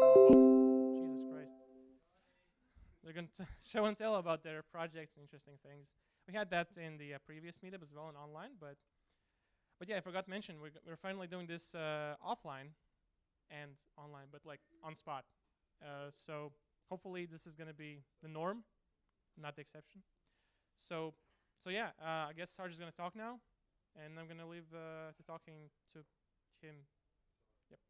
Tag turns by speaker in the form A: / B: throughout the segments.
A: and tell about Jesus Christ. They're going to show and tell about their projects and interesting things. We had that in the previous meetup as well and online, but yeah, I forgot to mention we're finally doing this offline and online, but like on spot. So hopefully this is going to be the norm, not the exception. So yeah, I guess Sarge is going to talk now, and I'm going to leave the talking to him. Yep.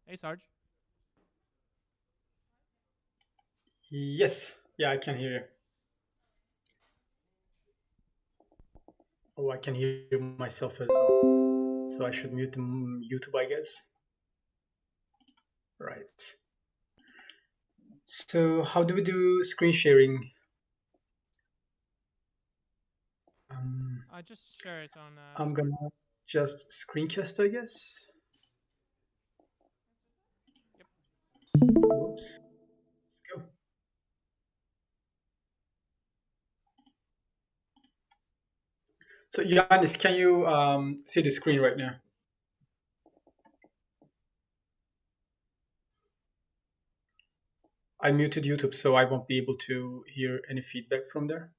A: Hey, Sarge.
B: Yes, yeah, I can hear you. Oh, I can hear myself as well. So I should mute the YouTube, I guess. Right. So how do we do screen sharing?
A: I just share it on.
B: I'm
A: Discord.
B: gonna just screencast, I guess.
A: Yep.
B: Whoops. Let's go. So Jānis, can you see the screen right now? I muted YouTube, so I won't be able to hear any feedback from there.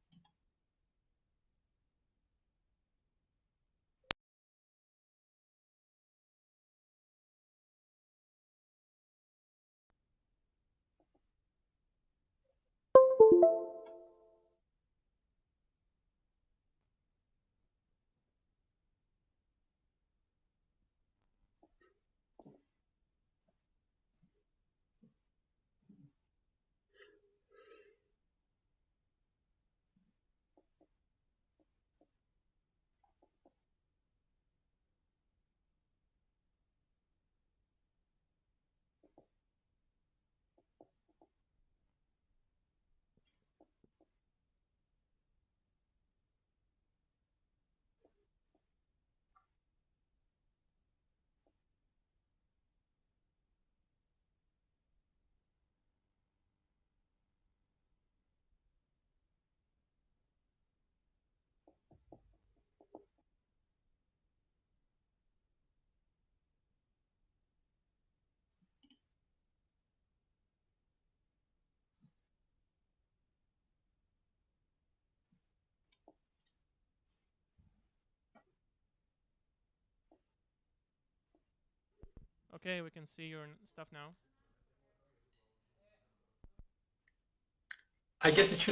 A: Okay, we can see your stuff now.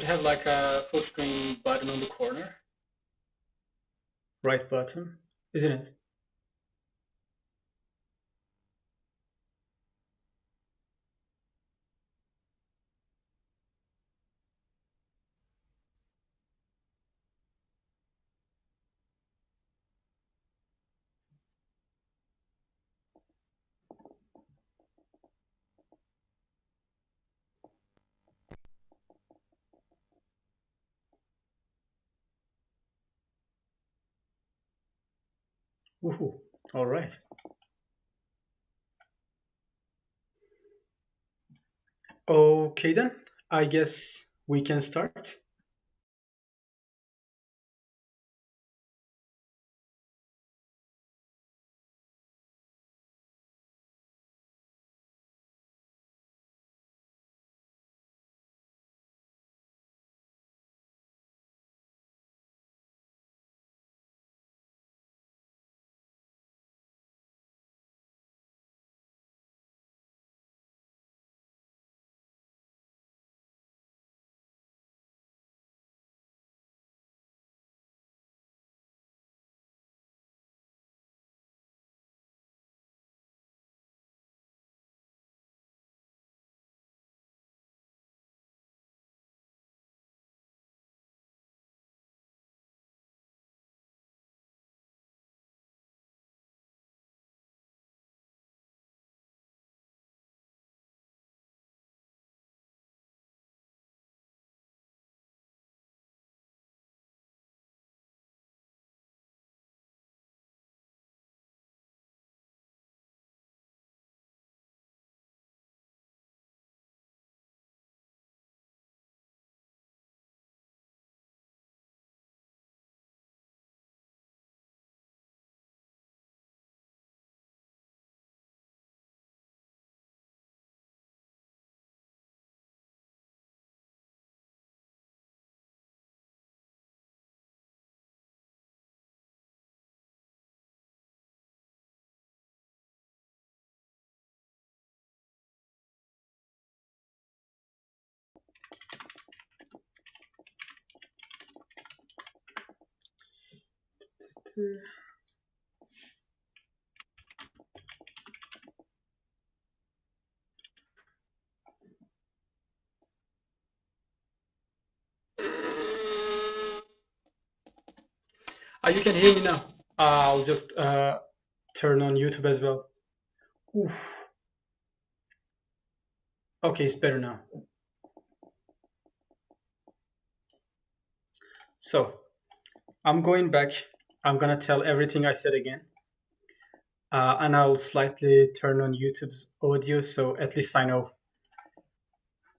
B: have like a full screen button on the corner. Right button, isn't it? Woohoo! All right. Okay then, I guess we can start. You can hear me now. I'll just turn on YouTube as well. Oof. Okay, it's better now. So, I'm going back. I'm gonna tell everything I said again. And I'll slightly turn on YouTube's audio so at least I know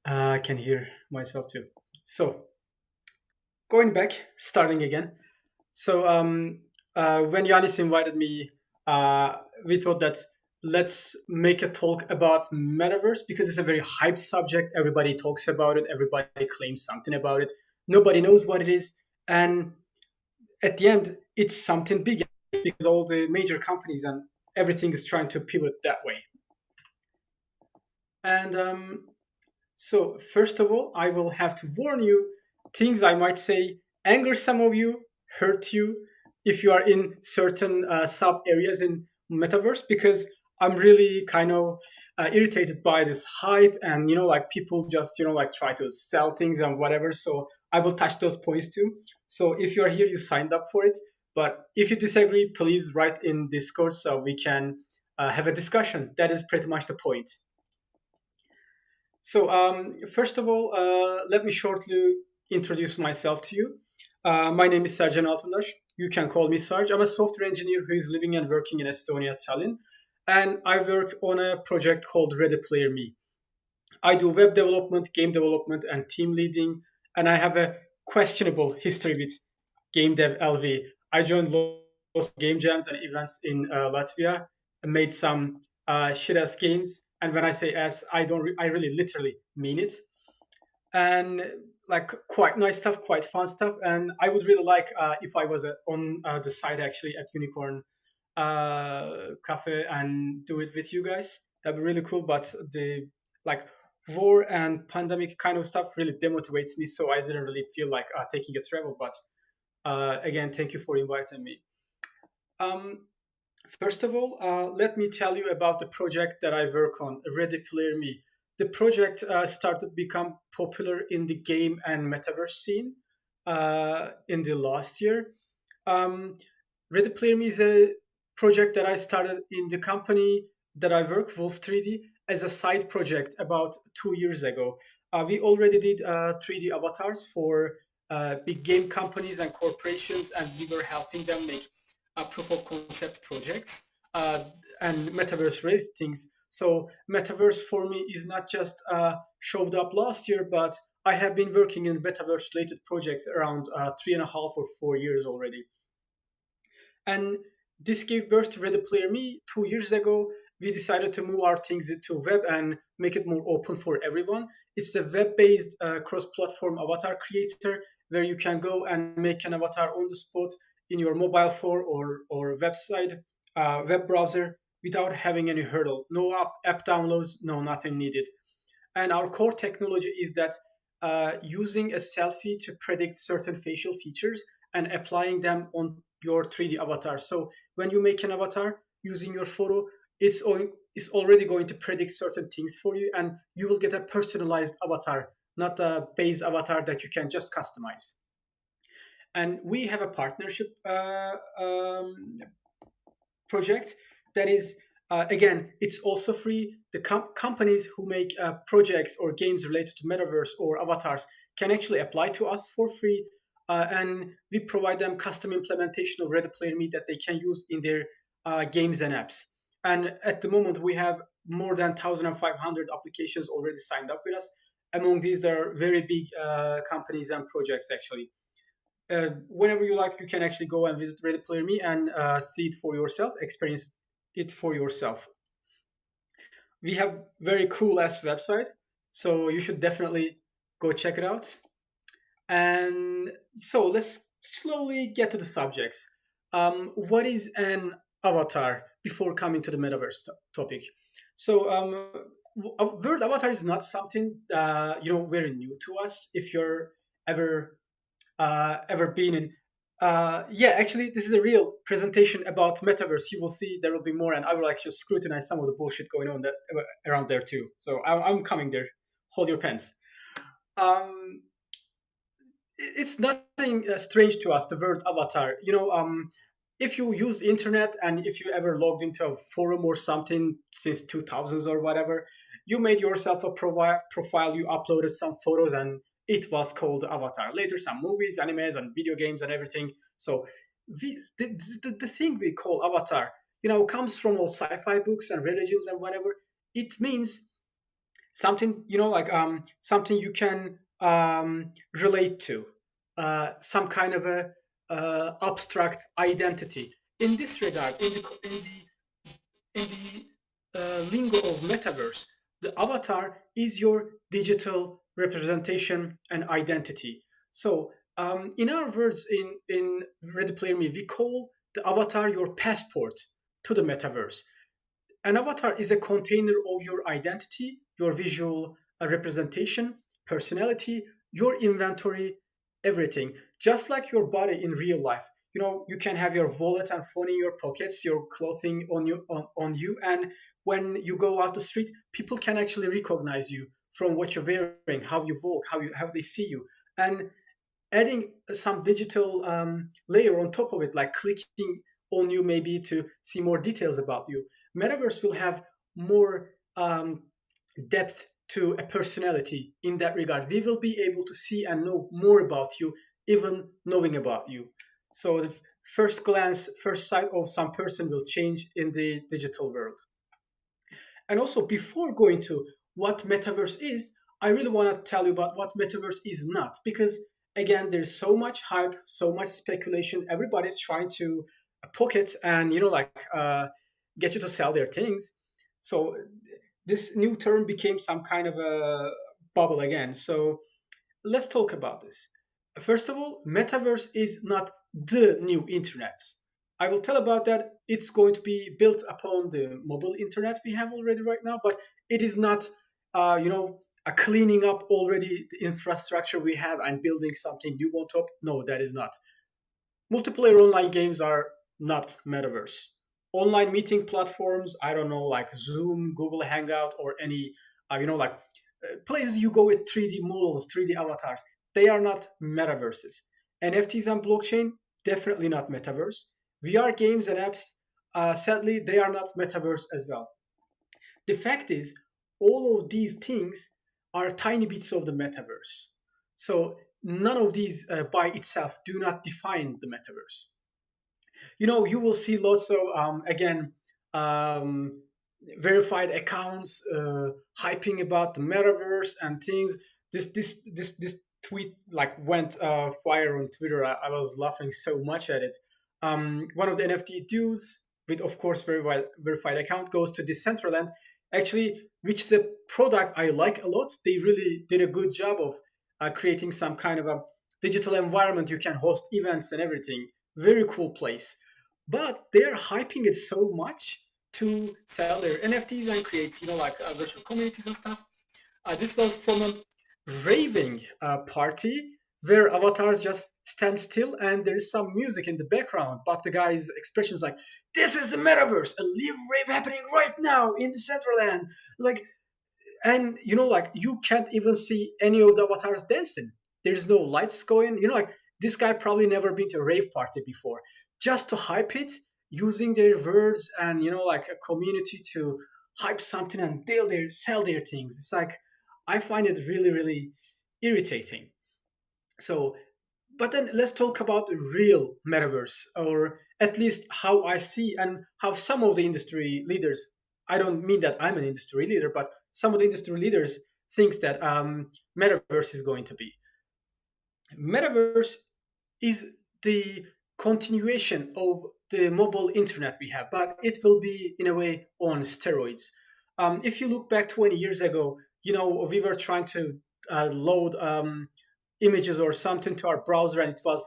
B: I can hear myself too. So, going back, starting again. So, when Jānis invited me, we thought that let's make a talk about metaverse because it's a very hype subject. Everybody talks about it. Everybody claims something about it. Nobody knows what it is. And at the end, it's something big because all the major companies and everything is trying to pivot that way. And so, first of all, I will have to warn you things I might say anger some of you, hurt you if you are in certain sub areas in metaverse because I'm really kind of irritated by this hype and like people just like try to sell things and whatever. So I will touch those points too. So if you are here, you signed up for it. But if you disagree, please write in Discord so we can have a discussion. That is pretty much the point. So first of all, let me shortly introduce myself to you. My name is Sercan Altundaş. You can call me Sarge. I'm a software engineer who is living and working in Estonia, Tallinn. And I work on a project called Ready Player Me. I do web development, game development, and team leading. And I have a questionable history with GameDev LV. I joined lots of game jams and events in Latvia and made some shit-ass games. And when I say ass, I really literally mean it. And like quite nice stuff, quite fun stuff. And I would really like if I was on the side actually at UniCon Cafe and do it with you guys. That'd be really cool. But the like war and pandemic kind of stuff really demotivates me, so I didn't really feel like taking a travel. But again, thank you for inviting me. First of all, let me tell you about the project that I work on, Ready Player Me. The project started to become popular in the game and metaverse scene in the last year. Ready Player Me is a project that I started in the company that I work, Wolf 3D, as a side project about 2 years ago. We already did 3D avatars for big game companies and corporations, and we were helping them make proof of concept projects and metaverse related things. So metaverse for me is not just showed up last year, but I have been working in metaverse related projects around 3.5 or 4 years already. And this gave birth to Ready Player Me 2 years ago. We decided to move our things into web and make it more open for everyone. It's a web-based cross-platform avatar creator where you can go and make an avatar on the spot in your mobile phone or website, web browser without having any hurdle. No app downloads, no nothing needed. And our core technology is that using a selfie to predict certain facial features and applying them on your 3D avatar. So when you make an avatar using your photo, it's already going to predict certain things for you, and you will get a personalized avatar, not a base avatar that you can just customize. And we have a partnership project that is, again, it's also free. The companies who make projects or games related to metaverse or avatars can actually apply to us for free. And we provide them custom implementation of Ready Player Me that they can use in their games and apps. And at the moment, we have more than 1,500 applications already signed up with us. Among these are very big companies and projects, actually. Whenever you like, you can actually go and visit Ready Player Me and see it for yourself, experience it for yourself. We have very cool ass website, so you should definitely go check it out. And so let's slowly get to the subjects. What is an avatar before coming to the metaverse topic? So word avatar is not something very new to us. If you're ever been in actually this is a real presentation about metaverse. You will see there will be more, and I will actually scrutinize some of the bullshit going on around there too. So I'm coming there. Hold your pens. It's nothing strange to us, the word avatar. If you use the internet and if you ever logged into a forum or something since 2000s or whatever, you made yourself a profile, you uploaded some photos, and it was called avatar. Later, some movies, animes, and video games and everything. So the thing we call avatar, comes from all sci-fi books and religions and whatever. It means something, something you can relate to, some kind of a abstract identity. In this regard, in the lingo of metaverse, the avatar is your digital representation and identity. So in our words, in Ready Player Me, we call the avatar your passport to the metaverse. An avatar is a container of your identity, your visual representation, personality, your inventory, everything. Just like your body in real life. You can have your wallet and phone in your pockets, your clothing on you, and when you go out the street, people can actually recognize you from what you're wearing, how you walk, how they see you. And adding some digital layer on top of it, like clicking on you maybe to see more details about you. Metaverse will have more depth to a personality in that regard. We will be able to see and know more about you, even knowing about you. So the first glance, first sight of some person will change in the digital world. And also, before going to what metaverse is, I really want to tell you about what metaverse is not, because again, there's so much hype, so much speculation. Everybody's trying to pocket and get you to sell their things. So this new term became some kind of a bubble again. So let's talk about this. First of all, metaverse is not the new internet. I will tell about that. It's going to be built upon the mobile internet we have already right now, but it is not, cleaning up already the infrastructure we have and building something new on top. No, that is not. Multiplayer online games are not metaverse. Online meeting platforms, I don't know, like Zoom, Google Hangout, or any, places you go with 3D models, 3D avatars, they are not metaverses. NFTs and blockchain, definitely not metaverse. VR games and apps, sadly, they are not metaverse as well. The fact is, all of these things are tiny bits of the metaverse. So none of these by itself do not define the metaverse. You will see lots of verified accounts hyping about the metaverse and things. This tweet like went fire on Twitter. I was laughing so much at it. One of the NFT dudes with, of course, verified account goes to Decentraland, actually, which is a product I like a lot. They really did a good job of creating some kind of a digital environment. You can host events and everything. Very cool place. But they're hyping it so much to sell their NFTs and create, virtual communities and stuff. This was from a raving party where avatars just stand still and there is some music in the background, but the guy's expression is like, "This is the metaverse, a live rave happening right now in the Decentraland." And you can't even see any of the avatars dancing. There's no lights going. This guy probably never been to a rave party before. Just to hype it, using their words and a community to hype something and sell their things. It's like, I find it really, really irritating. So, but then let's talk about the real metaverse, or at least how I see and how some of the industry leaders, I don't mean that I'm an industry leader, but some of the industry leaders thinks that metaverse is going to be. Metaverse is the continuation of the mobile internet we have, but it will be in a way on steroids. If you look back 20 years ago, we were trying to load images or something to our browser, and it was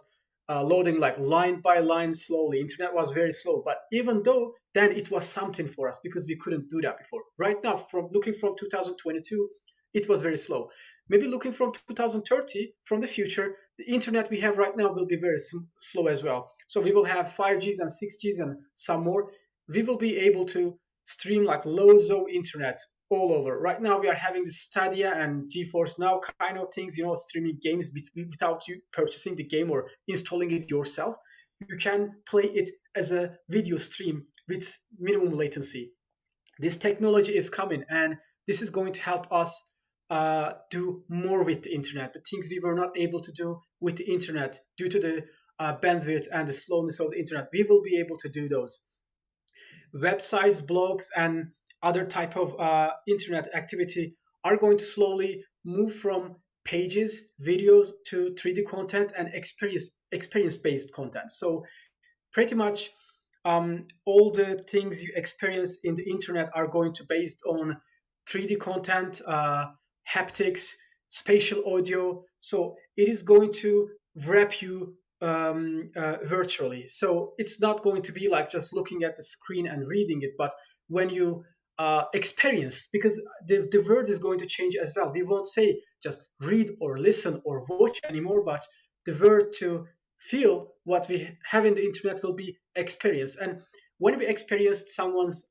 B: loading like line by line slowly. Internet was very slow, but even though then it was something for us because we couldn't do that before. Right now, from 2022, it was very slow. Maybe looking from 2030, from the future, the internet we have right now will be very slow as well. So we will have 5Gs and 6Gs and some more. We will be able to stream like loads of internet all over. Right now we are having the Stadia and GeForce Now kind of things, streaming games without you purchasing the game or installing it yourself. You can play it as a video stream with minimum latency. This technology is coming, and this is going to help us do more with the internet. The things we were not able to do with the internet due to the bandwidth and the slowness of the internet, we will be able to do those. Websites, blogs, and other type of internet activity are going to slowly move from pages, videos to 3D content and experience-based content. So pretty much all the things you experience in the internet are going to be based on 3D content, haptics, spatial audio. So it is going to wrap you virtually. So it's not going to be like just looking at the screen and reading it, but when you experience, because the word is going to change as well. We won't say just read or listen or watch anymore, but the word to feel what we have in the internet will be experience. And when we experience someone's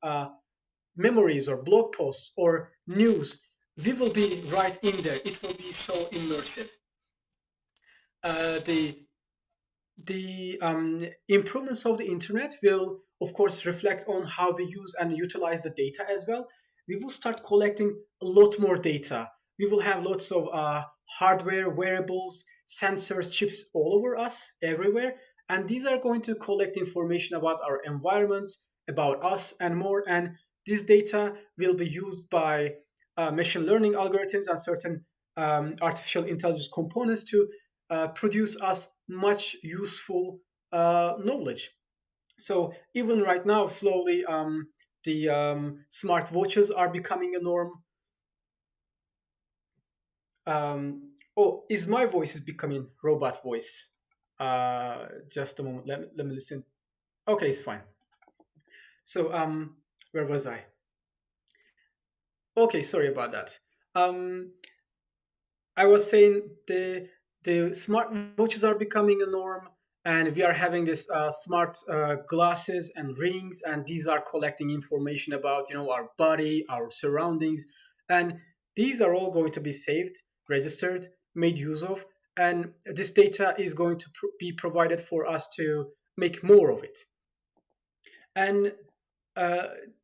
B: memories or blog posts or news, we will be right in there. It will be so immersive. The improvements of the internet will, of course, reflect on how we use and utilize the data as well. We will start collecting a lot more data. We will have lots of hardware, wearables, sensors, chips all over us, everywhere. And these are going to collect information about our environment, about us, and more. And this data will be used by machine learning algorithms and certain artificial intelligence components to produce us much useful knowledge. So even right now, slowly, the smart watches are becoming a norm. Is my voice is becoming robot voice? Just a moment. Let me listen. Okay, it's fine. So where was I? Okay, sorry about that. I was saying the smart watches are becoming a norm, and we are having this smart glasses and rings, and these are collecting information about our body, our surroundings, and these are all going to be saved, registered, made use of, and this data is going to be provided for us to make more of it. And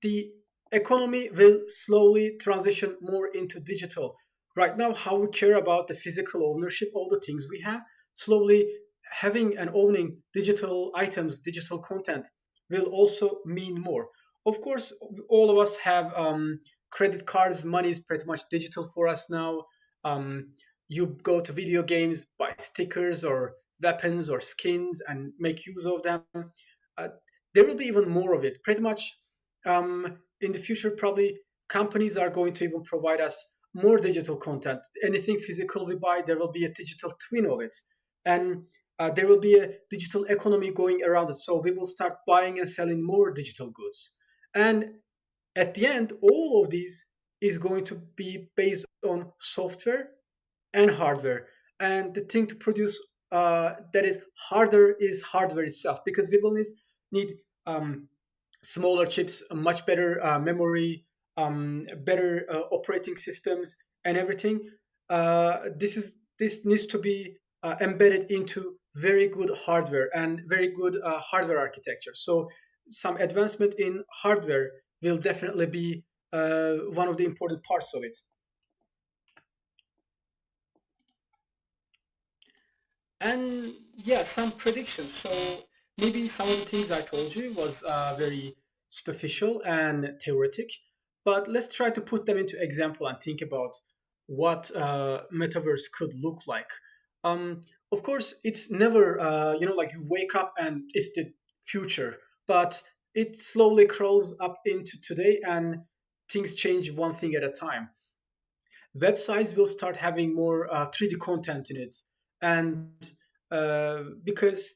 B: the economy will slowly transition more into digital. Right now, how we care about the physical ownership of the things we have, slowly having and owning digital items, digital content will also mean more. Of course, all of us have credit cards. Money is pretty much digital for us now. You go to video games, buy stickers or weapons or skins, and make use of them. Uh, there will be even more of it. Pretty much in the future, probably companies are going to even provide us more digital content. Anything physical we buy, there will be a digital twin of it. And there will be a digital economy going around it. So we will start buying and selling more digital goods. And at the end, all of these is going to be based on software and hardware. And the thing to produce that is harder is hardware itself, because we will need smaller chips, much better memory, better operating systems, and everything. This needs to be embedded into very good hardware and very good hardware architecture. So some advancement in hardware will definitely be one of the important parts of it. And yeah, some predictions. So maybe some of the things I told you was very superficial and theoretic, but let's try to put them into example and think about what metaverse could look like. Um, of course, it's never like you wake up and it's the future, but it slowly crawls up into today, and things change one thing at a time. Websites will start having more 3D content in it, and because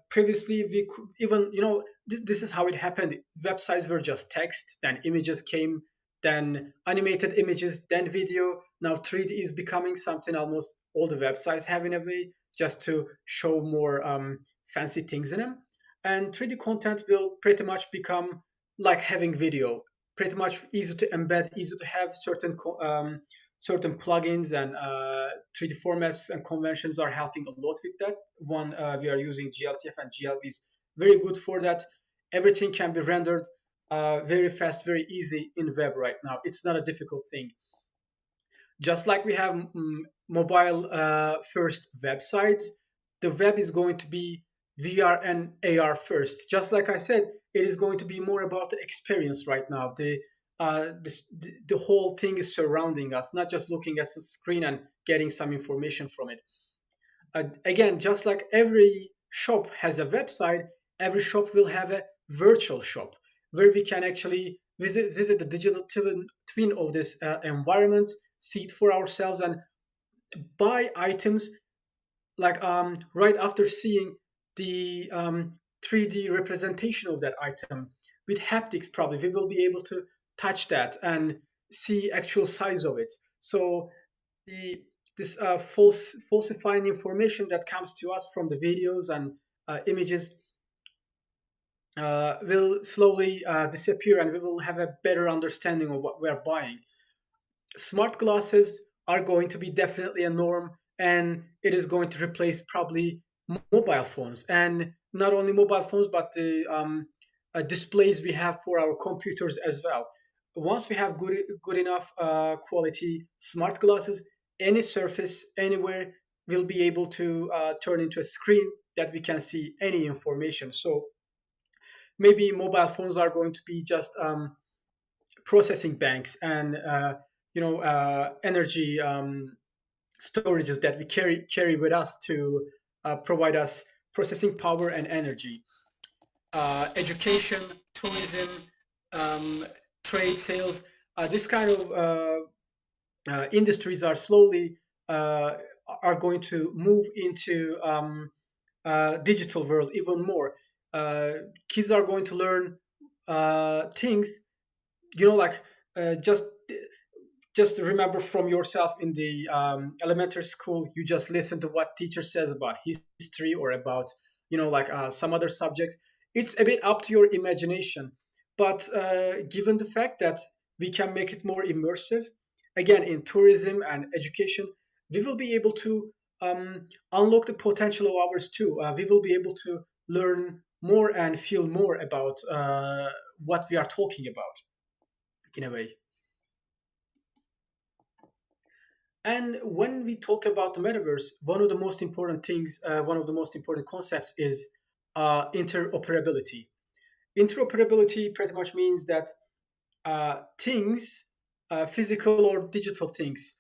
B: previously we could even this is how it happened. Websites were just text, then images came, then animated images, then video. Now 3D is becoming something almost all the websites have in a way, just to show more fancy things in them. And 3D content will pretty much become like having video, pretty much easy to embed, easy to have. Certain plugins and 3D formats and conventions are helping a lot with that. One, we are using GLTF, and GLB is very good for that. Everything can be rendered very fast, very easy in web right now. It's not a difficult thing. Just like we have mobile first websites, the web is going to be VR and AR first. Just like I said, it is going to be more about the experience right now. The whole thing is surrounding us, not just looking at the screen and getting some information from it. Again, just like every shop has a website, every shop will have a virtual shop where we can actually visit the digital twin of this environment, see it for ourselves, and buy items like right after seeing the 3D representation of that item with haptics. Probably we will be able to touch that and see actual size of it. So this falsifying information that comes to us from the videos and images will slowly disappear, and we will have a better understanding of what we're buying. Smart glasses are going to be definitely a norm, and it is going to replace probably mobile phones, and not only mobile phones, but the displays we have for our computers as well. Once we have good enough quality smart glasses, any surface anywhere will be able to turn into a screen that we can see any information. So maybe mobile phones are going to be just processing banks and energy storages that we carry with us to provide us processing power and energy. Education, tourism, trade, sales, this kind of industries are slowly are going to move into digital world even more. Kids are going to learn things, like just just remember from yourself in the elementary school, you just listen to what teacher says about history or about, some other subjects. It's a bit up to your imagination. But given the fact that we can make it more immersive, again, in tourism and education, we will be able to unlock the potential of ours too. We will be able to learn more and feel more about what we are talking about, in a way. And when we talk about the metaverse, one of the most important things, one of the most important concepts is interoperability. Interoperability pretty much means that things, physical or digital things,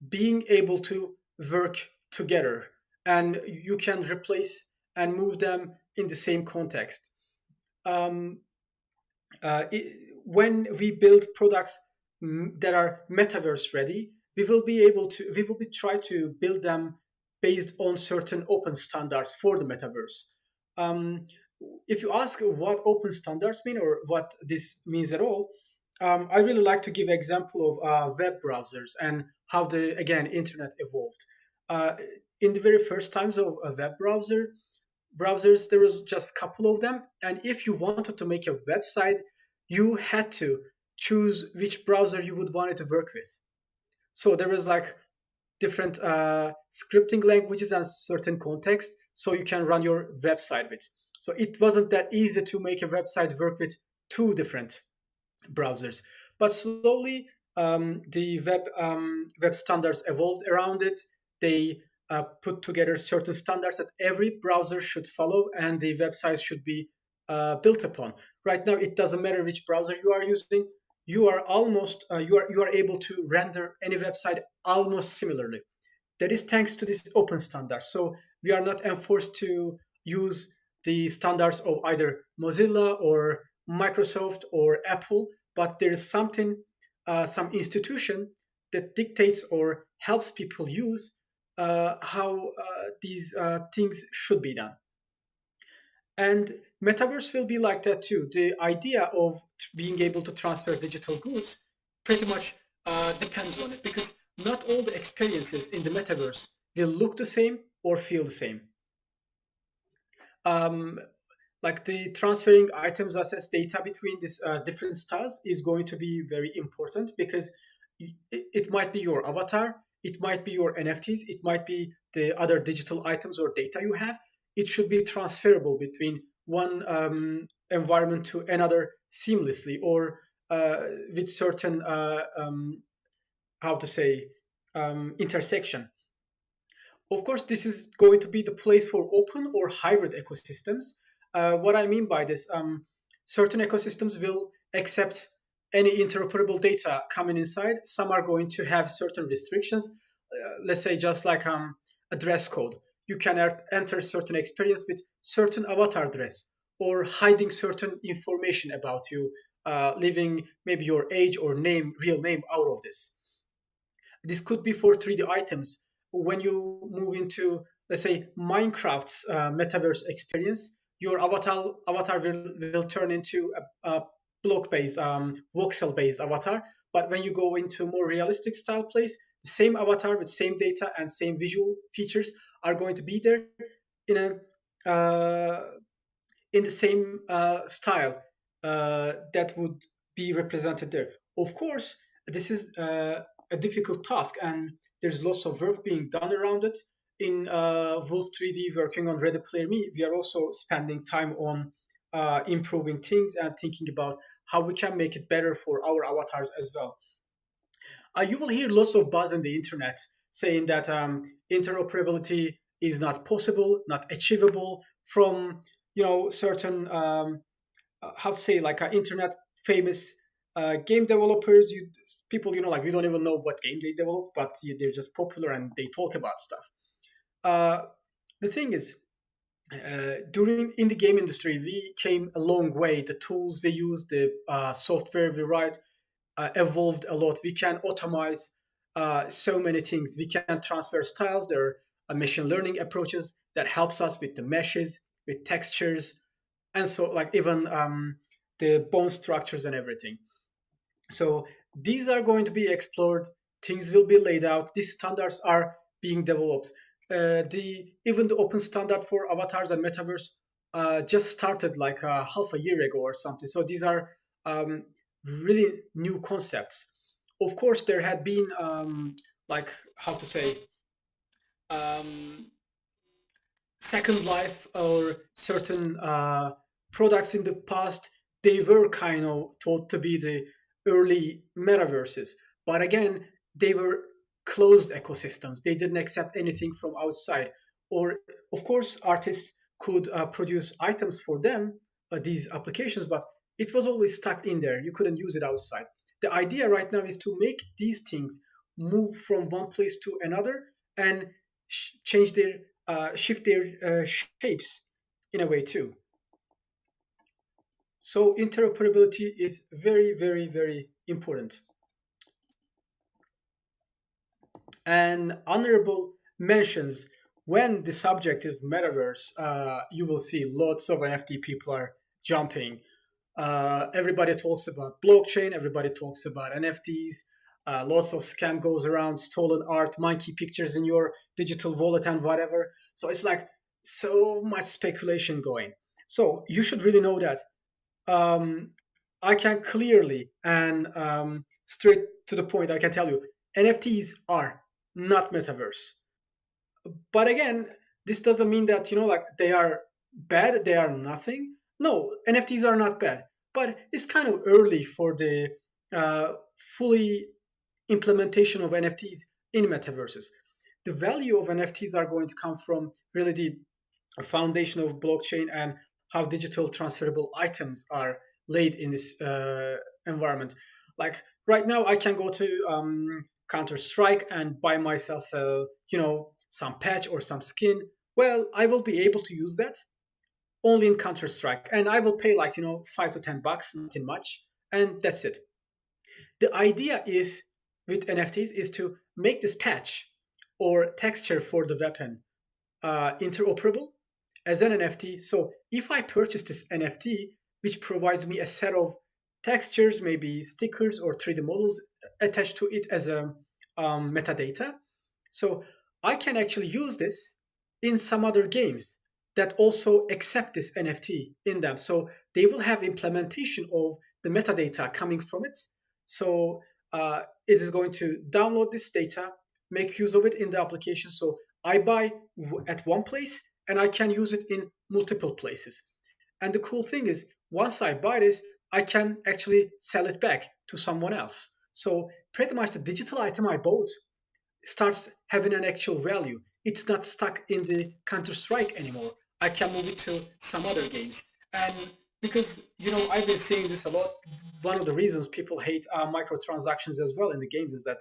B: being able to work together, and you can replace and move them in the same context. Um, when we build products that are metaverse ready, we will be try to build them based on certain open standards for the metaverse. Um, if you ask what open standards mean or what this means at all, I really like to give example of web browsers and how the again internet evolved. Uh, in the very first times of a web browsers, there was just a couple of them, and if you wanted to make a website, you had to choose which browser you would want it to work with. So there was like different scripting languages and certain context, so you can run your website with. So it wasn't that easy to make a website work with two different browsers. But slowly, the web standards evolved around it. They put together certain standards that every browser should follow, and the website should be built upon. Right now, it doesn't matter which browser you are using. You are almost you are able to render any website almost similarly. That is thanks to this open standard. So we are not enforced to use the standards of either Mozilla or Microsoft or Apple, but there is something, some institution that dictates or helps people use how these things should be done. And metaverse will be like that too. The idea of being able to transfer digital goods pretty much depends on it, because not all the experiences in the metaverse will look the same or feel the same. Like the transferring items assets data between these different styles is going to be very important, because it might be your avatar, it might be your NFTs, it might be the other digital items or data you have. It should be transferable between one environment to another seamlessly, or with certain how to say intersection. Of course, this is going to be the place for open or hybrid ecosystems. What I mean by this, certain ecosystems will accept any interoperable data coming inside. Some are going to have certain restrictions. Let's say just like a dress code. You can enter certain experience with certain avatar dress, or hiding certain information about you, leaving maybe your age or name, real name out of this. This could be for 3D items. When you move into, let's say, Minecraft's metaverse experience, your avatar will turn into a block-based, voxel-based avatar. But when you go into a more realistic style place, the same avatar with same data and same visual features are going to be there in the same style that would be represented there. Of course, this is a difficult task, and there's lots of work being done around it. In Wolf 3D, working on Ready Player Me, we are also spending time on improving things and thinking about how we can make it better for our avatars as well. You will hear lots of buzz on the internet saying that interoperability is not possible, not achievable from certain how to say, like internet famous game developers. People like you don't even know what game they develop, but they're just popular and they talk about stuff. The thing is, during in the game industry, we came a long way. The tools we use, the software we write, evolved a lot. We can automate so many things. We can transfer styles. There are machine learning approaches that helps us with the meshes, with textures, and so like even the bone structures and everything. So these are going to be explored things will be laid out. These standards are being developed. Even the open standard for avatars and metaverse just started like half a year ago or something. So these are really new concepts. Of course, there had been like, how to say, Second Life or certain products in the past. They were kind of thought to be the early metaverses, but again, they were closed ecosystems. They didn't accept anything from outside. Or, of course, artists could produce items for them, these applications, but it was always stuck in there. You couldn't use it outside. The idea right now is to make these things move from one place to another and change their shift their shapes in a way too. So interoperability is very, very, very important. And honorable mentions, when the subject is metaverse, you will see lots of NFT people are jumping. Everybody talks about blockchain, everybody talks about NFTs. Lots of scam goes around, stolen art, monkey pictures in your digital wallet and whatever. So it's like so much speculation going. So you should really know that I can clearly and straight to the point, I can tell you, NFTs are not metaverse. But again, this doesn't mean that, like they are bad, they are nothing. No, NFTs are not bad, but it's kind of early for the fully implementation of NFTs in metaverses. The value of NFTs are going to come from really the foundation of blockchain and how digital transferable items are laid in this environment. Like right now, I can go to Counter-Strike and buy myself, some patch or some skin. Well, I will be able to use that only in Counter-Strike, and I will pay like $5 to $10, nothing much, and that's it. The idea is with NFTs is to make this patch or texture for the weapon interoperable as an NFT. So if I purchase this NFT, which provides me a set of textures, maybe stickers or 3D models attached to it as a metadata, so I can actually use this in some other games that also accept this NFT in them. So they will have implementation of the metadata coming from it. So it is going to download this data, make use of it in the application. So I buy at one place and I can use it in multiple places. And the cool thing is, once I buy this, I can actually sell it back to someone else. So pretty much the digital item I bought starts having an actual value. It's not stuck in the Counter-Strike anymore. I can move it to some other games. And because, I've been seeing this a lot, one of the reasons people hate microtransactions as well in the games is that,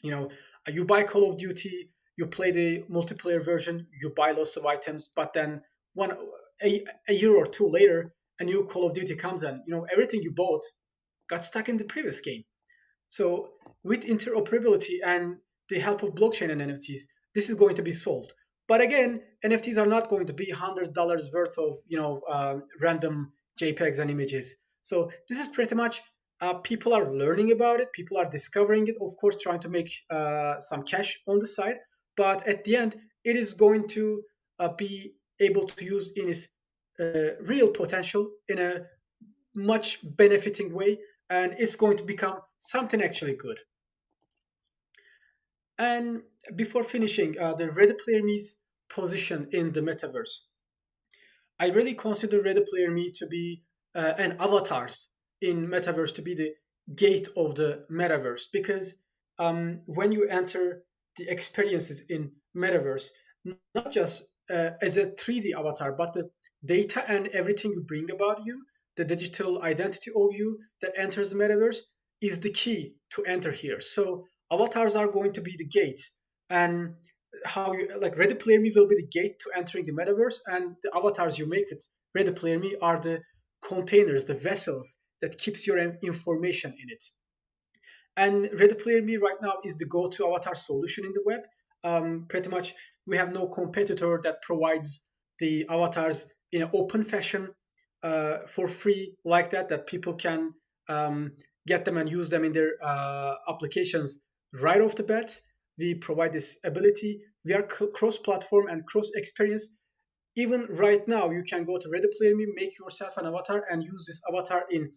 B: you buy Call of Duty, you play the multiplayer version, you buy lots of items, but then a year or two later, a new Call of Duty comes and, everything you bought got stuck in the previous game. So with interoperability and the help of blockchain and NFTs, this is going to be solved. But again, NFTs are not going to be $100 worth of random JPEGs and images. So this is pretty much people are learning about it, people are discovering it, of course, trying to make some cash on the side. But at the end, it is going to be able to use in its real potential in a much benefiting way, and it's going to become something actually good. And before finishing, the Ready Player Me's position in the metaverse. I really consider Ready Player Me to be an avatars in metaverse to be the gate of the metaverse, because when you enter the experiences in metaverse, not just as a 3D avatar, but the data and everything you bring about you, the digital identity of you that enters the metaverse is the key to enter here. So avatars are going to be the gate, and how you like Ready Player Me will be the gate to entering the metaverse, and the avatars you make with Ready Player Me are the containers, the vessels that keeps your information in it. And Ready Player Me right now is the go-to avatar solution in the web. Pretty much, we have no competitor that provides the avatars in an open fashion for free like that people can get them and use them in their applications right off the bat, we provide this ability. We are cross-platform and cross-experience. Even right now, you can go to Ready Player Me, make yourself an avatar, and use this avatar in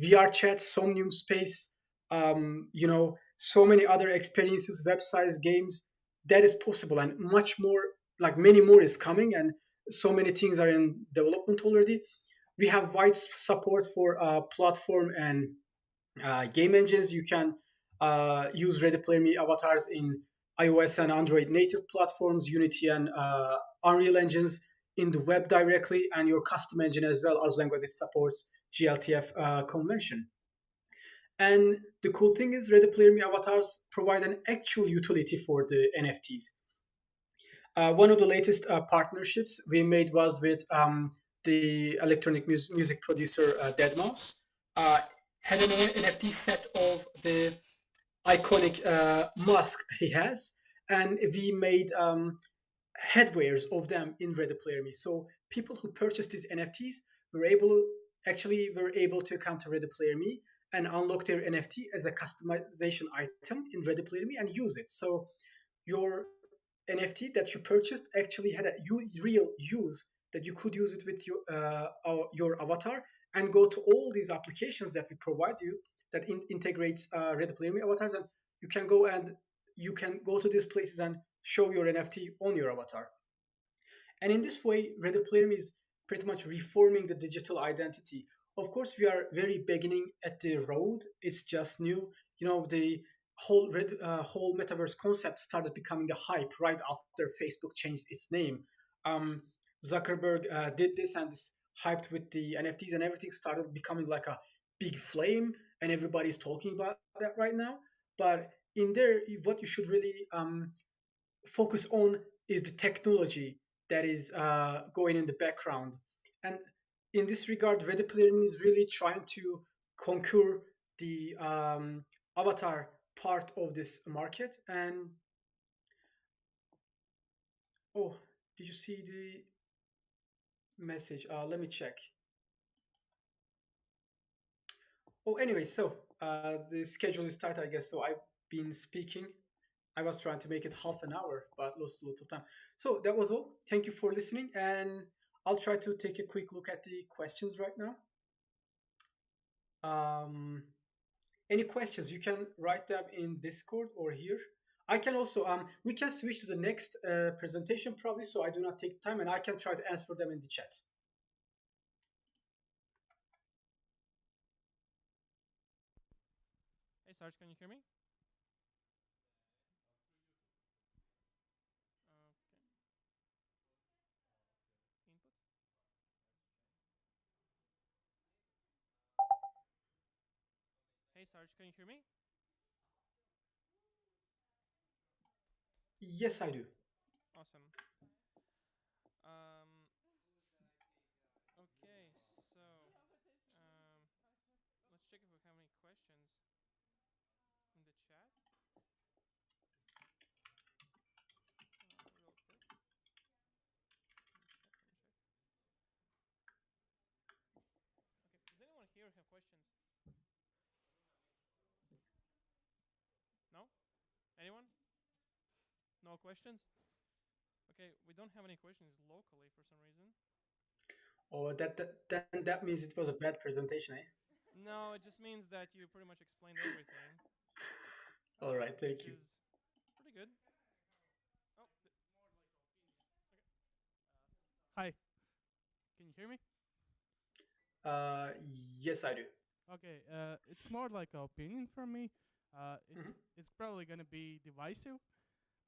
B: VR chat, Somnium Space, so many other experiences, websites, games. That is possible, and much more, like many more, is coming, and so many things are in development already. We have wide support for platform and game engines. You can use Ready Player Me avatars in iOS and Android native platforms, Unity and Unreal engines, in the web directly, and your custom engine as well, as long as it supports GLTF convention. And the cool thing is, Ready Player Me avatars provide an actual utility for the NFTs. One of the latest partnerships we made was with the electronic music producer Deadmau5. Had an NFT set of the iconic mask he has, and we made headwears of them in Ready Player Me. So people who purchased these NFTs were able to come to Ready Player Me and unlock their NFT as a customization item in Ready Player Me and use it. So your NFT that you purchased actually had a real use, that you could use it with your avatar and go to all these applications that we provide you that integrates Ready Player Me avatars, and you can go to these places and show your NFT on your avatar. And in this way, Ready Player Me is pretty much reforming the digital identity. Of course, we are very beginning at the road. It's just new. The whole metaverse concept started becoming a hype right after Facebook changed its name. Zuckerberg did this, and this hyped with the NFTs, and everything started becoming like a big flame, and everybody's talking about that right now. But in there, what you should really focus on is the technology that is going in the background. And in this regard, Ready Player Me is really trying to conquer the avatar part of this market. And oh, did you see the message? Let me check. Oh, anyway, so the schedule is tight, I guess. So I've been speaking. I was trying to make it half an hour, but lost a lot of time. So that was all. Thank you for listening, and I'll try to take a quick look at the questions right now. Any questions? You can write them in Discord or here. I can also we can switch to the next presentation probably, so I do not take time, and I can try to answer them in the chat.
A: Hey, Sarge, can you hear me? Input. Hey, Sarge, can you hear me?
B: Yes, I do.
A: Awesome. Okay, so let's check if we have any questions in the chat. Real quick. Let me check. Okay, does anyone here have questions? No? Anyone? No questions? Okay, we don't have any questions locally for some reason.
B: Oh, that means it was a bad presentation, eh?
A: No, it just means that you pretty much explained everything.
B: All right, thank you.
A: Which is pretty good. Oh, okay. Hi. Can you hear me?
B: Yes, I do.
A: Okay, it's more like an opinion from me.
B: Mhm.
A: It's probably gonna be divisive,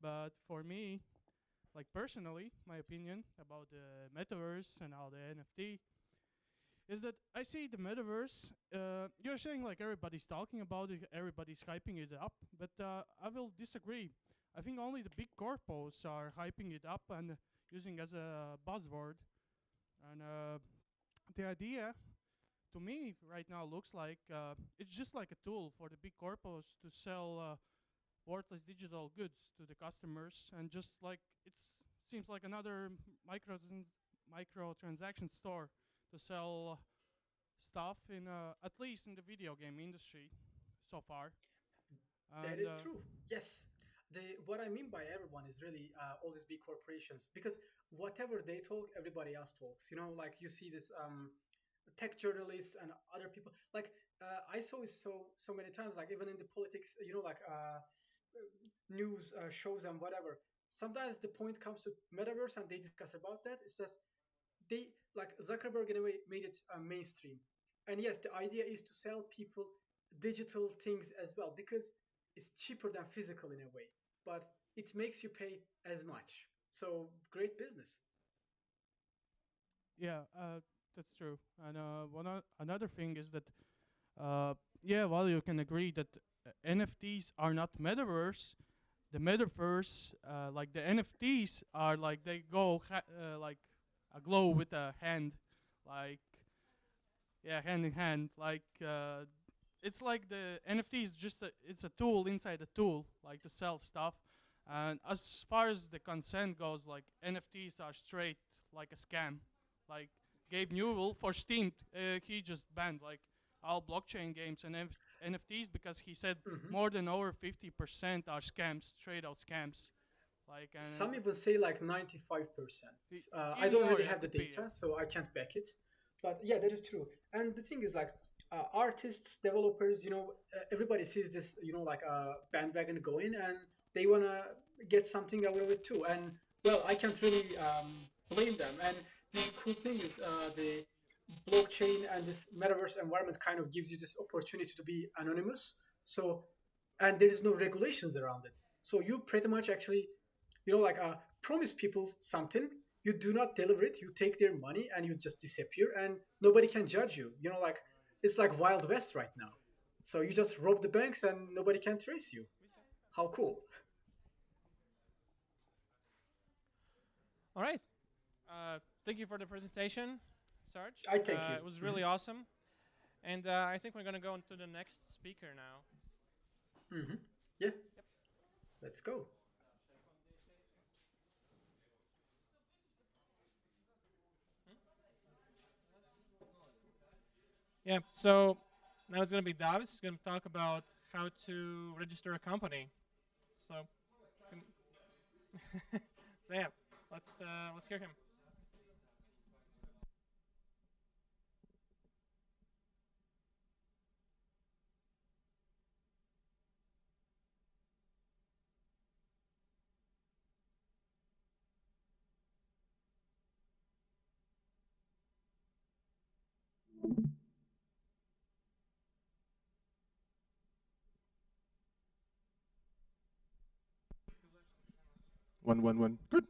A: but for me, like personally, my opinion about the metaverse and all the NFT is that I see the metaverse. You're saying like everybody's talking about it, everybody's hyping it up, but I will disagree. I think only the big corpos are hyping it up and using as a buzzword. And the idea to me right now looks like it's just like a tool for the big corpos to sell worthless digital goods to the customers, and just like it seems like another micro transaction store to sell stuff in at least in the video game industry so far.
B: That
C: And
B: is true. Yes. What I mean by everyone is really all these big corporations, because whatever they talk, everybody else talks. You know, like you see this tech journalists and other people. Like I saw it so many times. Like even in the politics, you know, like news shows and whatever. Sometimes the point comes to metaverse and they discuss about that. It's just they like Zuckerberg in a way made it mainstream. And yes, the idea is to sell people digital things as well because it's cheaper than physical in a way, but it makes you pay as much. So great business.
C: yeah, that's true. And another thing is that, yeah, while you can agree that NFTs are not metaverse, the metaverse, like the NFTs are like they go like a glow with a hand, like yeah, hand in hand. Like it's like the NFT is just it's a tool inside a tool, like to sell stuff. And as far as the consent goes, like NFTs are straight like a scam. Like Gabe Newell for Steam, he just banned like all blockchain games and NFTs because he said
B: Hmm.
C: more than over 50% are scams, straight out scams. Like
B: Some
C: and
B: even say like 95%. I
C: even
B: don't
C: more,
B: really
C: yeah,
B: have the
C: could be, yeah.
B: data, so I can't back it. But yeah, that is true. And the thing is, like, artists, developers, you know, everybody sees this, you know, like a bandwagon going and they want to get something out of it too. And well, I can't really blame them. And the cool thing is, the blockchain and this metaverse environment kind of gives you this opportunity to be anonymous. So, and there is no regulations around it. So you pretty much actually, you know, like promise people something, you do not deliver it, you take their money and you just disappear and nobody can judge you. You know, like it's like Wild West right now. So you just rob the banks and nobody can trace you. How cool.
A: All right. Thank you for the presentation, Sarge.
B: I thank
A: It
B: you.
A: was
B: Hmm.
A: really awesome. And I think we're going to go on to the next speaker now.
B: Hmm. Yeah,
A: Yep.
B: let's go.
A: Hmm? Yeah, so now it's going to be Dāvis. He's going to talk about how to register a company. So, it's gonna so yeah, let's hear him.
D: One, one, one. Good.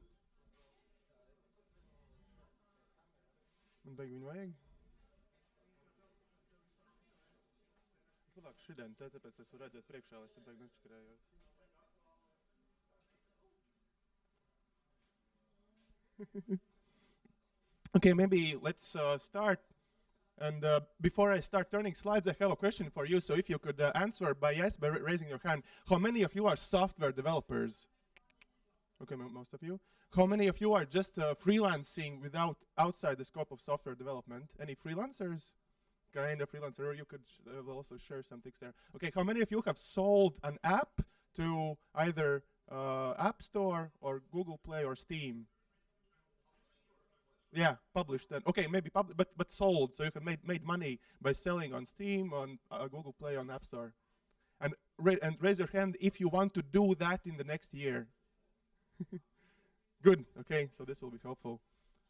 D: Man baigi viņu vajag. Es labāk šodien, tāpēc es varu redzēt priekšā, lai es te baigi nečakarējos. Okay, maybe let's start. And before I start turning slides, I have a question for you. So if you could answer by yes, by raising your hand. How many of you are software developers? Okay, most of you. How many of you are just freelancing without outside the scope of software development? Any freelancers? Kind of freelancer, or you could also share some things there. Okay, how many of you have sold an app to either App Store or Google Play or Steam? Yeah, published then. Okay, maybe but sold, so you can made money by selling on Steam, on Google Play, on App Store. And raise your hand if you want to do that in the next year. Good. Okay, so this will be helpful.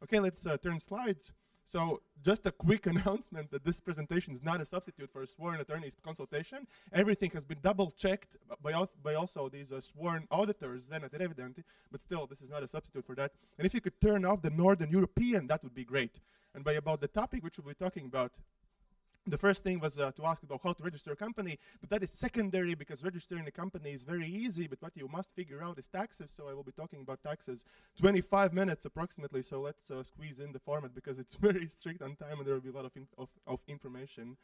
D: Okay, let's turn slides. So just a quick announcement that this presentation is not a substitute for a sworn attorney's consultation. Everything has been double-checked by also these sworn auditors then at Evidenti, but still, this is not a substitute for that. And if you could turn off the Northern European, that would be great. And by about the topic which we'll be talking about, the first thing was to ask about how to register a company, but that is secondary because registering a company is very easy, but what you must figure out is taxes, so I will be talking about taxes 25 minutes approximately, so let's squeeze in the format because it's very strict on time and there will be a lot of information.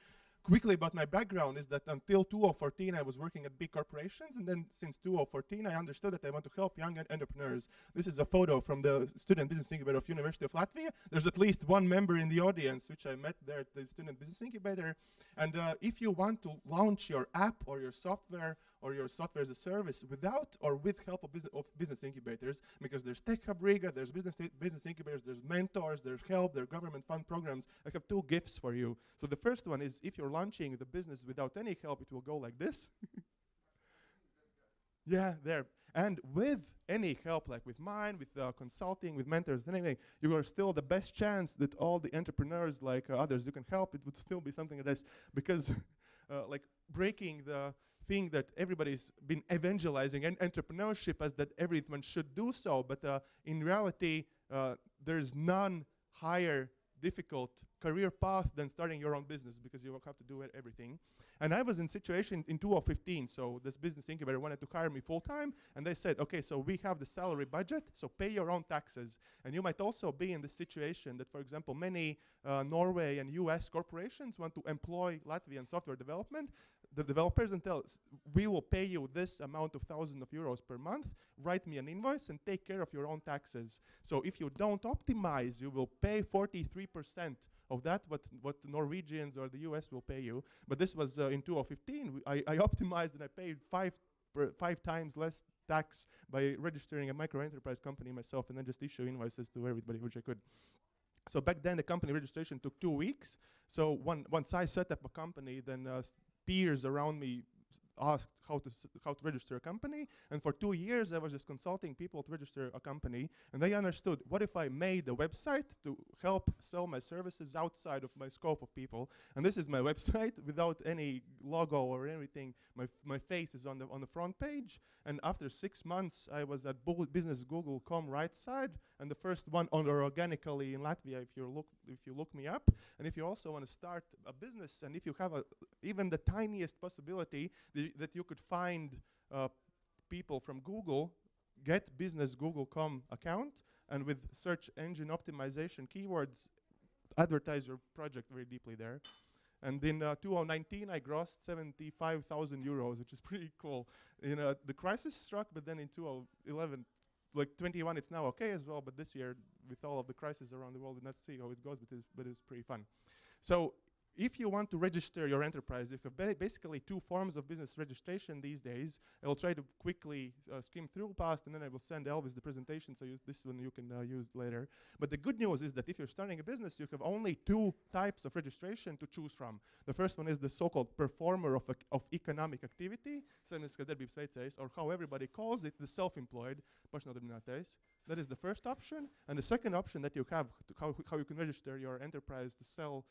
D: Quickly about my background is that until 2014 I was working at big corporations, and then since 2014 I understood that I want to help young entrepreneurs. This is a photo from the Student Business Incubator of University of Latvia. There's at least one member in the audience which I met there at the Student Business Incubator. And if you want to launch your app or your software or your software as a service without or with help of business incubators, because there's Tech Hub Riga, there's business incubators, there's mentors, there's help, there are government fund programs. I have two gifts for you. So the first one is, if you're launching the business without any help, it will go like this. Yeah, there. And with any help, like with mine, with consulting, with mentors, anything, you are still the best chance that all the entrepreneurs, like others you can help, it would still be something like this. Because like breaking the thing that everybody's been evangelizing and entrepreneurship as that everyone should do so, but in reality, there's none higher difficult career path than starting your own business, because you will have to do everything. And I was in situation in 2015, so this business incubator wanted to hire me full-time, and they said, okay, so we have the salary budget, so pay your own taxes. And you might also be in the situation that, for example, many Norway and US corporations want to employ Latvian software development, the developers, and tell us, we will pay you this amount of thousands of euros per month, write me an invoice and take care of your own taxes. So if you don't optimize, you will pay 43% of that, what the Norwegians or the US will pay you. But this was in 2015. I optimized and I paid five times less tax by registering a micro enterprise company myself and then just issue invoices to everybody, which I could. So back then the company registration took 2 weeks. So once I set up a company, then peers around me asked how to register a company, and for 2 years I was just consulting people to register a company, and they understood, what if I made a website to help sell my services outside of my scope of people? And this is my website without any logo or anything. My face is on the front page, and after 6 months I was at businessgoogle.com right side, and the first one organically in Latvia if you look me up. And if you also want to start a business, and if you have even the tiniest possibility that you could find people from Google, get business Google.com account, and with search engine optimization keywords, advertise your project very deeply there. And in 2019, I grossed 75,000 euros, which is pretty cool. The crisis struck, but then in 2011, like 21, it's now okay as well. But this year, with all of the crisis around the world, let's see how it goes. But it's pretty fun. So if you want to register your enterprise, you have basically two forms of business registration these days. I will try to quickly skim through past, and then I will send Elvis the presentation, so this one you can use later. But the good news is that if you're starting a business, you have only two types of registration to choose from. The first one is the so-called performer of economic activity, or how everybody calls it, the self-employed. That is the first option. And the second option that you have, how you can register your enterprise to sell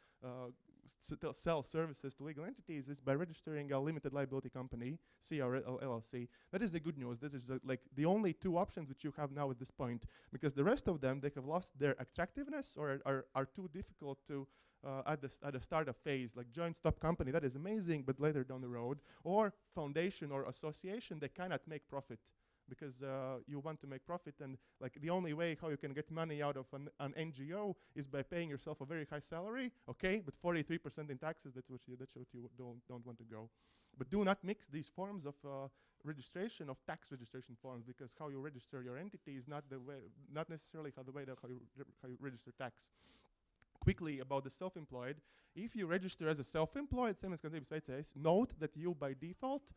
D: services to legal entities, is by registering a limited liability company, LLC. That is the good news. That is like the only two options which you have now at this point, because the rest of them, they have lost their attractiveness or are too difficult to at the startup phase. Like joint stop company, that is amazing, but later down the road, or foundation or association, they cannot make profit. Because you want to make profit, and like the only way how you can get money out of an NGO is by paying yourself a very high salary, okay? But 43% in taxes, that's what you don't want to go. But do not mix these forms of registration, of tax registration forms, because how you register your entity is not necessarily how you register tax. Quickly about the self-employed. If you register as a self-employed, note that you by default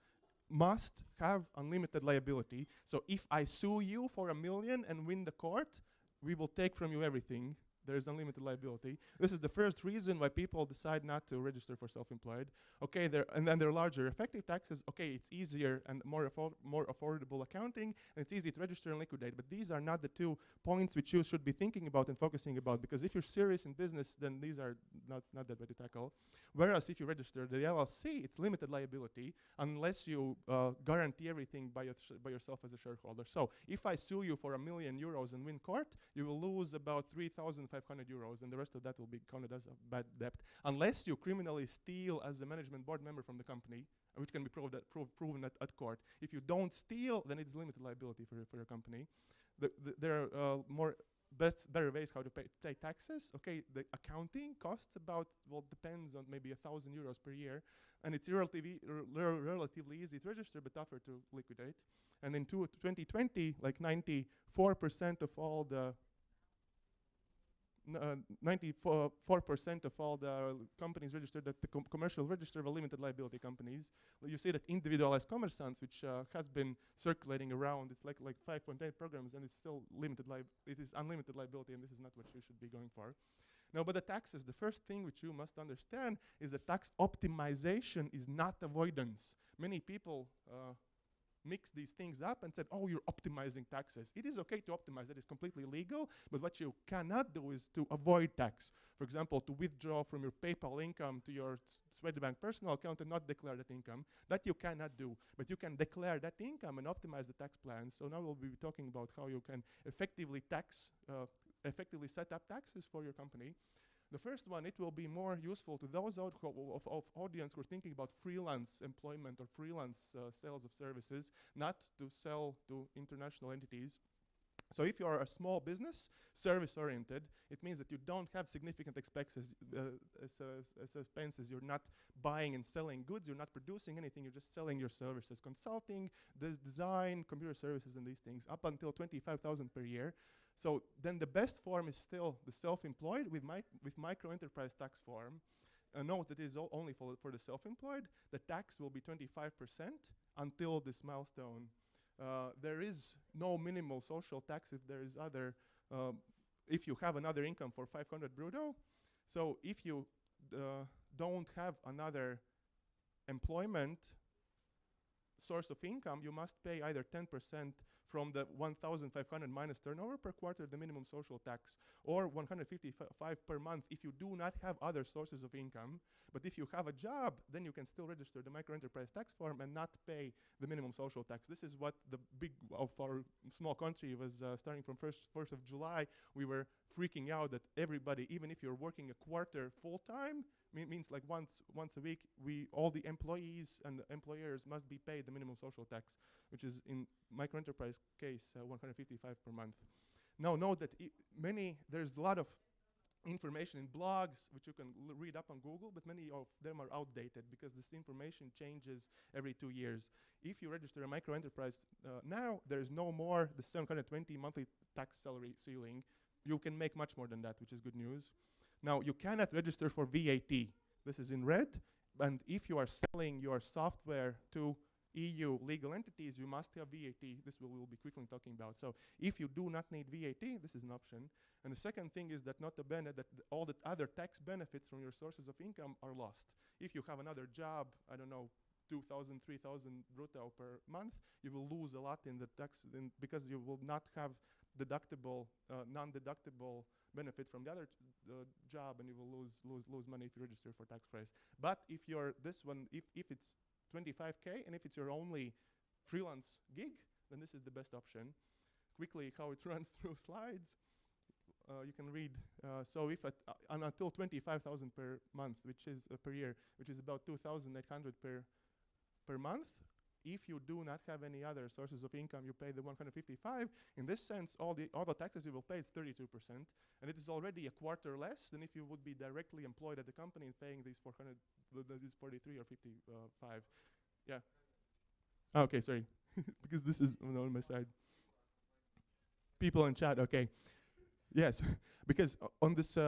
D: must have unlimited liability. So if I sue you for 1 million and win the court, we will take from you everything. There is unlimited liability. This is the first reason why people decide not to register for self-employed. Okay, and then there are larger effective taxes. Okay, it's easier and more affordable accounting, and it's easy to register and liquidate. But these are not the 2 points which you should be thinking about and focusing about, because if you're serious in business, then these are not that way to tackle. Whereas if you register the LLC, it's limited liability unless you guarantee everything by yourself as a shareholder. So if I sue you for 1 million euros and win court, you will lose about 3,500 euros, and the rest of that will be counted as a bad debt, unless you criminally steal as a management board member from the company, which can be proven at court. If you don't steal, then it's limited liability for your company. There are better ways how to pay taxes. Okay, the accounting costs about, well, depends on maybe 1,000 euros per year, and it's relatively easy to register but tougher to liquidate. And in 2020, like 94% of all the 94% of all the companies registered at the commercial register were limited liability companies. You see that individualized commerçants, which has been circulating around, it's like 5.8 programs, and it's still it is unlimited liability, and this is not what you should be going for. Now, but the taxes, the first thing which you must understand is that tax optimization is not avoidance. Many people mix these things up and said, oh, you're optimizing taxes. It is okay to optimize, that is completely legal, but what you cannot do is to avoid tax. For example, to withdraw from your PayPal income to your Swedbank personal account and not declare that income. That you cannot do, but you can declare that income and optimize the tax plans. So now we'll be talking about how you can effectively set up taxes for your company. The first one, it will be more useful to those of audience who are thinking about freelance employment or freelance sales of services, not to sell to international entities. So if you are a small business, service-oriented, it means that you don't have significant expenses. You're not buying and selling goods, you're not producing anything, you're just selling your services, consulting, design, computer services, and these things, up until 25,000 per year. So then the best form is still the self-employed with micro-enterprise tax form. Note that it is only for the self-employed. The tax will be 25% until this milestone. There is no minimal social tax if there is if you have another income for 500 brutto. So if you don't have another employment source of income, you must pay either 10% from the 1,500 minus turnover per quarter, the minimum social tax, or 155 per month if you do not have other sources of income. But if you have a job, then you can still register the microenterprise tax form and not pay the minimum social tax. This is what the big of our small country was starting from 1st of July. We were freaking out that everybody, even if you're working a quarter full-time, means like once a week, all the employees and employers must be paid the minimum social tax, which is in microenterprise case 155 per month. Now note that there's a lot of information in blogs which you can read up on Google, but many of them are outdated because this information changes every 2 years. If you register a microenterprise now, there's no more the 720 monthly tax salary ceiling. You can make much more than that, which is good news. Now, you cannot register for VAT. This is in red. And if you are selling your software to EU legal entities, you must have VAT. This we'll be quickly talking about. So if you do not need VAT, this is an option. And the second thing is that nota bene, that all the other tax benefits from your sources of income are lost. If you have another job, I don't know, 2,000, 3,000 brutto per month, you will lose a lot in the tax because you will not have deductible, non-deductible benefit from the other job, and you will lose money if you register for tax price. But if you're this one, if it's 25K and if it's your only freelance gig, then this is the best option. Quickly, how it runs through slides. You can read. So if until 25,000 per month, which is per year, which is about 2,800 per month. If you do not have any other sources of income, you pay the 155. In this sense, all the taxes you will pay is 32%, and it is already a quarter less than if you would be directly employed at the company and paying these 43 or 55. Yeah. Okay, sorry, because this is on my side. People in chat. Okay. Yes, because on this,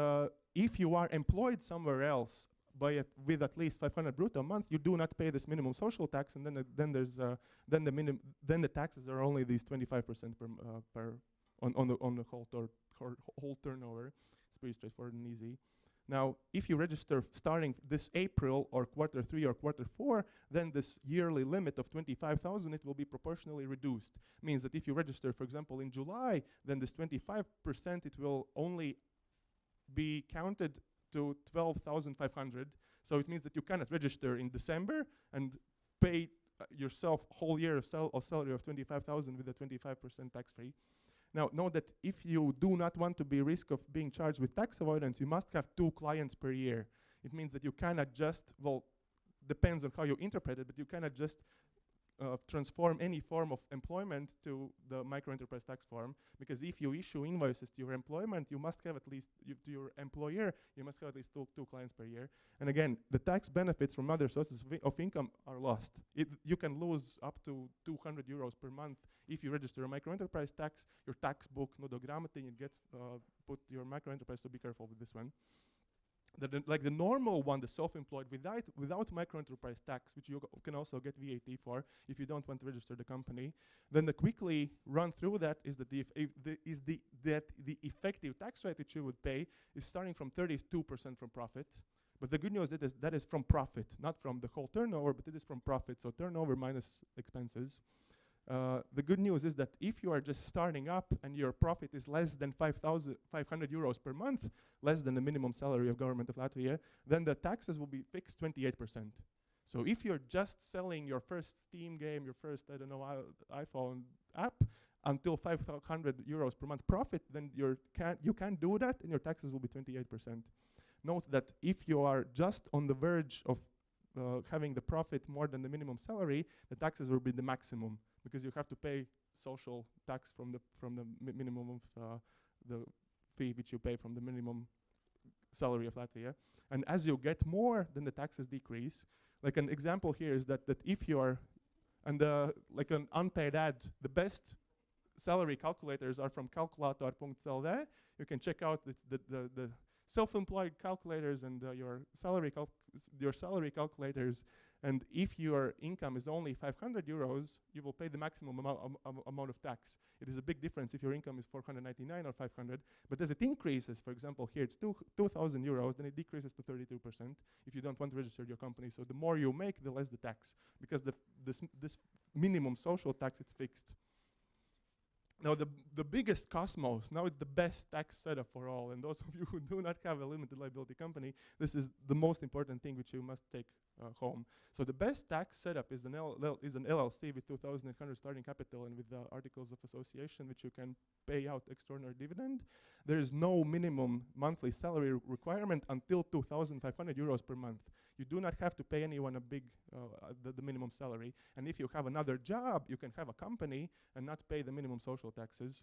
D: if you are employed somewhere else with at least 500 brutto a month, you do not pay this minimum social tax, and then the taxes are only these 25% on the whole turnover. It's pretty straightforward and easy. Now, if you register starting this April or quarter 3 or quarter 4, then this yearly limit of 25,000, it will be proportionally reduced. Means that if you register, for example, in July, then this 25%, it will only be counted to 12,500. So it means that you cannot register in December and pay yourself whole year of salary of 25,000 with a 25% tax free. Now, note that if you do not want to be risk of being charged with tax avoidance, you must have 2 clients per year. It means that you cannot just, well, depends on how you interpret it, but you cannot just transform any form of employment to the microenterprise tax form, because if you issue invoices to your employment, you must have at least, to your employer, you must have at least two clients per year. And again, the tax benefits from other sources of income are lost. You can lose up to 200 euros per month if you register a microenterprise tax. Your tax book, no do grammating, it gets put your microenterprise, so be careful with this one. Like the normal one, the self-employed, without microenterprise tax, which you can also get VAT for if you don't want to register the company, then the quickly run through that is that the effective tax rate that you would pay is starting from 32% from profit. But the good news is that is from profit, not from the whole turnover, but it is from profit, so turnover minus expenses. The good news is that if you are just starting up and your profit is less than 500 euros per month, less than the minimum salary of government of Latvia, then the taxes will be fixed 28%. So if you're just selling your first Steam game, your first, I don't know, iPhone app, until 500 euros per month profit, then you can't do that, and your taxes will be 28%. Note that if you are just on the verge of having the profit more than the minimum salary, the taxes will be the maximum, because you have to pay social tax from the minimum of the fee which you pay from the minimum salary of Latvia. And as you get more, then the taxes decrease. Like an example here is that if you are, and like an unpaid ad, the best salary calculators are from calculator.lv. You can check out the self-employed calculators and your salary calculators. And if your income is only 500 euros, you will pay the maximum amount of tax. It is a big difference if your income is 499 or 500. But as it increases, for example, here it's 2,000 euros, then it decreases to 32% if you don't want to register your company. So the more you make, the less the tax, because this minimum social tax is fixed. Now the biggest cosmos, now it's the best tax setup for all, and those of you who do not have a limited liability company, this is the most important thing which you must take home. So the best tax setup is an LLC with 2,800 starting capital and with the articles of association which you can pay out extraordinary dividend. There is no minimum monthly salary requirement until 2,500 euros per month. You do not have to pay anyone a big, the minimum salary. And if you have another job, you can have a company and not pay the minimum social taxes.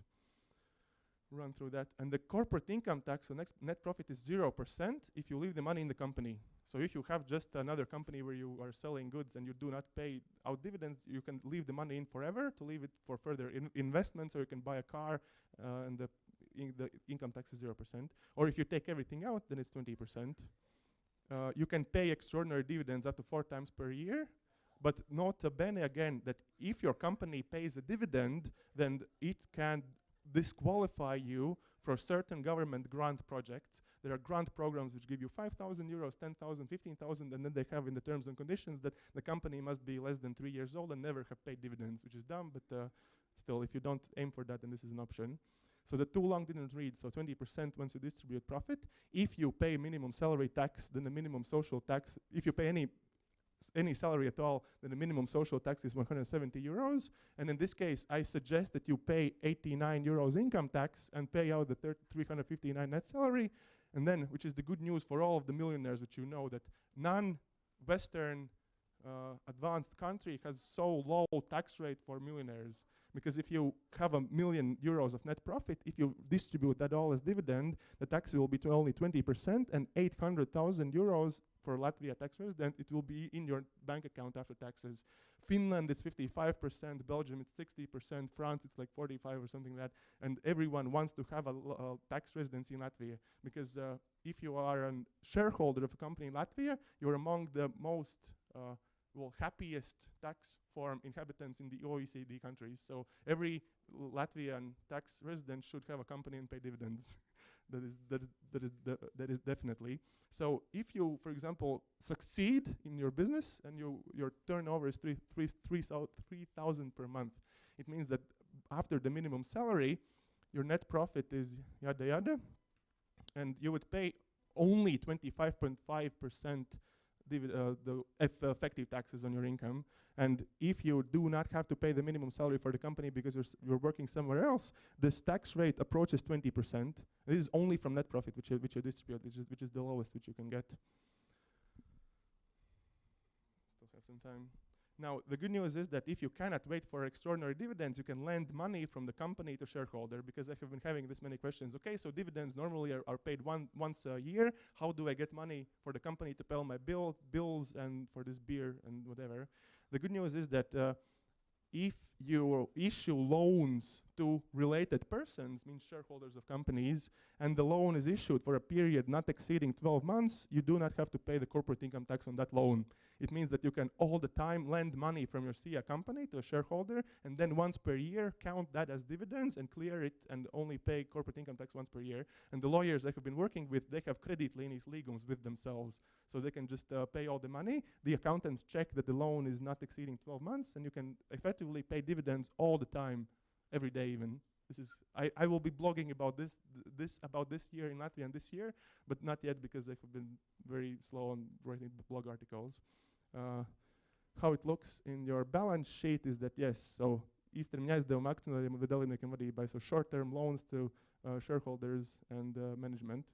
D: Run through that. And the corporate income tax, the net profit is 0% if you leave the money in the company. So if you have just another company where you are selling goods and you do not pay out dividends, you can leave the money in forever to leave it for further investments, or you can buy a car and the income tax is 0%. Or if you take everything out, then it's 20%. You can pay extraordinary dividends up to 4 times per year, but nota bene again that if your company pays a dividend, then it can disqualify you for certain government grant projects. There are grant programs which give you 5,000 euros, 10,000, 15,000, and then they have in the terms and conditions that the company must be less than 3 years old and never have paid dividends, which is dumb, but still, if you don't aim for that, then this is an option. So the too long didn't read, so 20% once you distribute profit. If you pay minimum salary tax, then the minimum social tax, if you pay any salary at all, then the minimum social tax is 170 euros. And in this case, I suggest that you pay 89 euros income tax and pay out the 359 net salary. And then, which is the good news for all of the millionaires, which you know that non-Western advanced country has so low tax rate for millionaires. Because if you have €1 million of net profit, if you distribute that all as dividend, the tax will be only 20%, and 800,000 euros for Latvia tax resident, it will be in your bank account after taxes. Finland is 55%, Belgium it's 60%, France it's like 45 or something like that, and everyone wants to have a tax residency in Latvia, because if you are a shareholder of a company in Latvia, you're among the most happiest tax form inhabitants in the OECD countries. So every Latvian tax resident should have a company and pay dividends. that is definitely. So if you, for example, succeed in your business and your turnover is 3,000 per month, it means that after the minimum salary, your net profit is yada yada, and you would pay only 25.5% the effective taxes on your income. And if you do not have to pay the minimum salary for the company because you're working somewhere else, this tax rate approaches 20%. This is only from net profit, which you distribute, which is the lowest which you can get. Still have some time. Now, the good news is that if you cannot wait for extraordinary dividends, you can lend money from the company to shareholder, because I have been having this many questions. Okay, so dividends normally are paid once a year. How do I get money for the company to pay all my bills and for this beer and whatever? The good news is that if you issue loans to related persons, means shareholders of companies, and the loan is issued for a period not exceeding 12 months, you do not have to pay the corporate income tax on that loan. It means that you can all the time lend money from your SIA company to a shareholder, and then once per year count that as dividends and clear it and only pay corporate income tax once per year. And the lawyers I have been working with, they have credit linis legums with themselves, so they can just pay all the money. The accountants check that the loan is not exceeding 12 months, and you can effectively pay dividends all the time, every day even. This is I will be blogging about this year in Latvian this year, but not yet because I have been very slow on writing blog articles. How it looks in your balance sheet is that yes, so īstermiņa aizdevuma akcionāriem un dalībniekiem vadībai, so short-term loans to shareholders and management,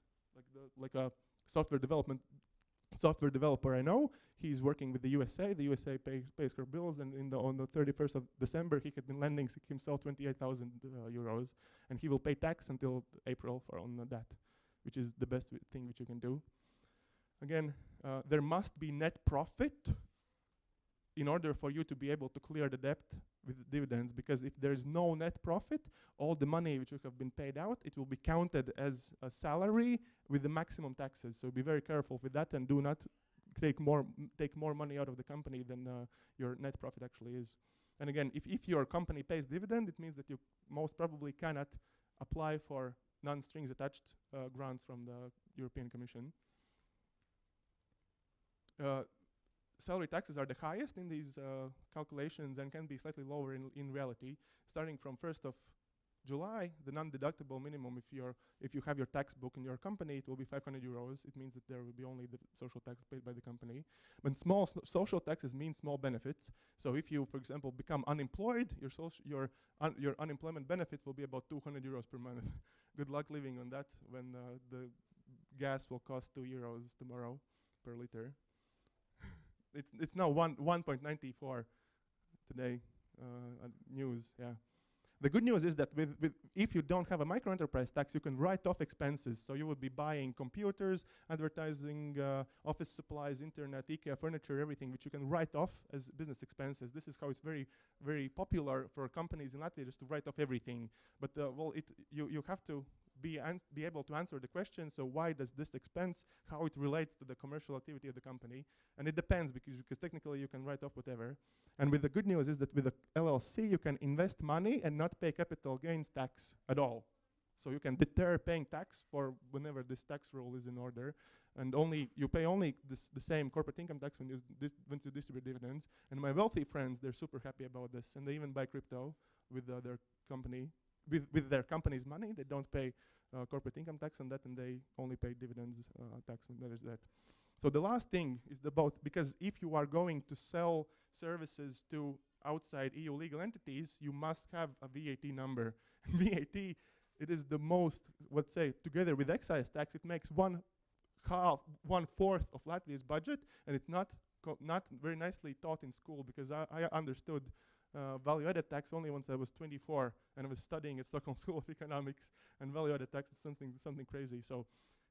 D: like a software developer I know. He's working with the USA. The USA pays her bills, and on the 31st of December, he had been lending himself 28,000 euros, and he will pay tax until April on that, which is the best thing which you can do. Again, there must be net profit in order for you to be able to clear the debt with dividends, because if there is no net profit, all the money which you have been paid out, it will be counted as a salary with the maximum taxes. So be very careful with that, and do not take more money out of the company than your net profit actually is. And again, if your company pays dividend, it means that you most probably cannot apply for non-strings attached grants from the European Commission. Salary taxes are the highest in these calculations and can be slightly lower in reality. Starting from 1st of July, the non-deductible minimum, if you have your tax book in your company, it will be 500 euros. It means that there will be only the social tax paid by the company. But small social taxes mean small benefits. So if you, for example, become unemployed, your unemployment benefit will be about 200 euros per month. Good luck living on that when the gas will cost 2 euros tomorrow per liter. It's now 1.94 today, news, yeah. The good news is that if you don't have a micro-enterprise tax, you can write off expenses. So you would be buying computers, advertising, office supplies, internet, IKEA furniture, everything, which you can write off as business expenses. This is how it's very, very popular for companies in Latvia just to write off everything. But you have to be able to answer the question, so why does this expense, how it relates to the commercial activity of the company? And it depends, because technically you can write off whatever. And with the good news is that with the LLC, you can invest money and not pay capital gains tax at all. So you can deter paying tax for whenever this tax rule is in order. And you pay only the same corporate income tax when you distribute dividends. And my wealthy friends, they're super happy about this. And they even buy crypto with their company. With their company's money, they don't pay corporate income tax on that, and they only pay dividends tax, and that is that. So the last thing is because if you are going to sell services to outside EU legal entities, you must have a VAT number. VAT, it is the most, let's say, together with excise tax, it makes 1/4 of Latvia's budget, and it's not very nicely taught in school, because I understood value-added tax only once I was 24 and I was studying at Stockholm School of Economics, and value-added tax is something crazy. So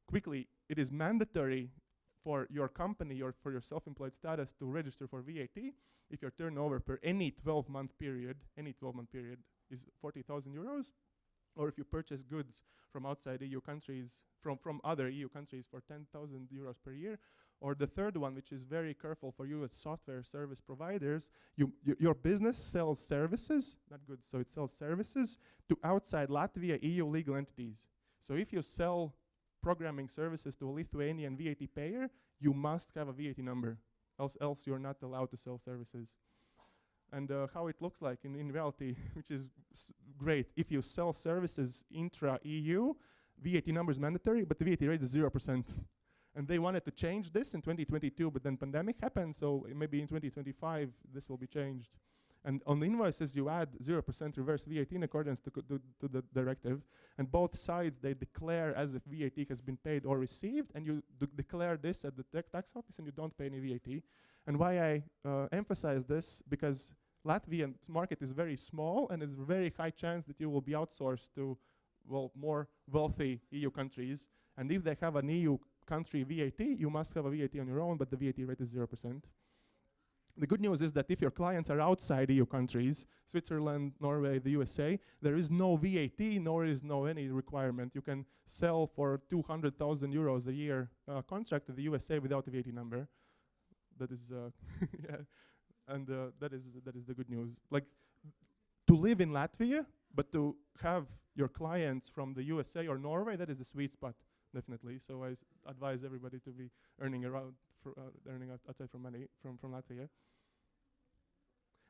D: quickly, it is mandatory for your company or for your self-employed status to register for VAT if your turnover per any 12-month period is 40,000 euros, or if you purchase goods from outside EU countries, from other EU countries for 10,000 euros per year. Or the third one, which is very careful for you as software service providers, your business sells services, not goods, so it sells services to outside Latvia EU legal entities. So if you sell programming services to a Lithuanian VAT payer, you must have a VAT number, else you're not allowed to sell services. And how it looks like in reality, which is great. If you sell services intra-EU, VAT number is mandatory, but the VAT rate is 0%. And they wanted to change this in 2022, but then pandemic happened, so maybe in 2025 this will be changed. And on the invoices you add 0% reverse VAT in accordance to the directive, and both sides, they declare as if VAT has been paid or received, and you declare this at the tax office and you don't pay any VAT. And why I emphasize this, because Latvian market is very small and there's a very high chance that you will be outsourced to, well, more wealthy EU countries. And if they have an EU country VAT, you must have a VAT on your own, but the VAT rate is 0%. The good news is that if your clients are outside EU countries, Switzerland, Norway, the USA, there is no VAT, nor is no any requirement. You can sell for 200,000 euros a year contract to the USA without a VAT number. That is, yeah, and that is the good news. Like, to live in Latvia, but to have your clients from the USA or Norway, that is the sweet spot, definitely. So I advise everybody to be earning around, earning outside from money from Latvia.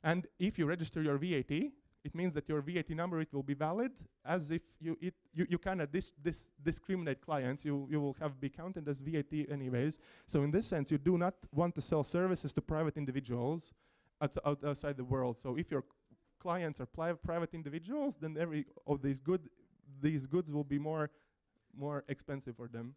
D: And if you register your VAT, it means that your VAT number, it will be valid as if you cannot discriminate clients. You will be counted as VAT anyways. So in this sense, you do not want to sell services to private individuals outside the world. So if your clients are private individuals, then every of these goods will be more expensive for them.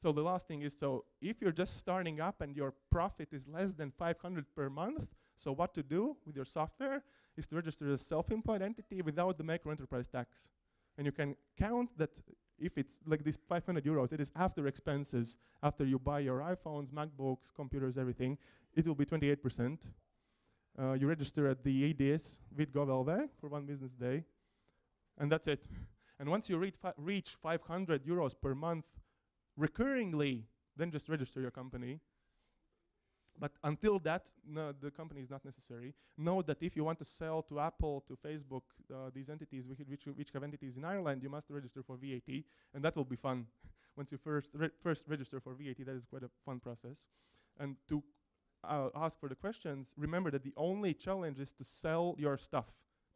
D: So the last thing is, so if you're just starting up and your profit is less than 500 per month, so what to do with your software is to register as a self-employed entity without the micro enterprise tax. And you can count that if it's like this 500 euros, it is after expenses, after you buy your iPhones, MacBooks, computers, everything, it will be 28%. You register at the ADS with Gov.lv for 1 business day, and that's it. And once you reach 500 euros per month recurringly, then just register your company. But until that, no, the company is not necessary. Note that if you want to sell to Apple, to Facebook, these entities which have entities in Ireland, you must register for VAT, and that will be fun. Once you first register for VAT, that is quite a fun process. And to ask for the questions, remember that the only challenge is to sell your stuff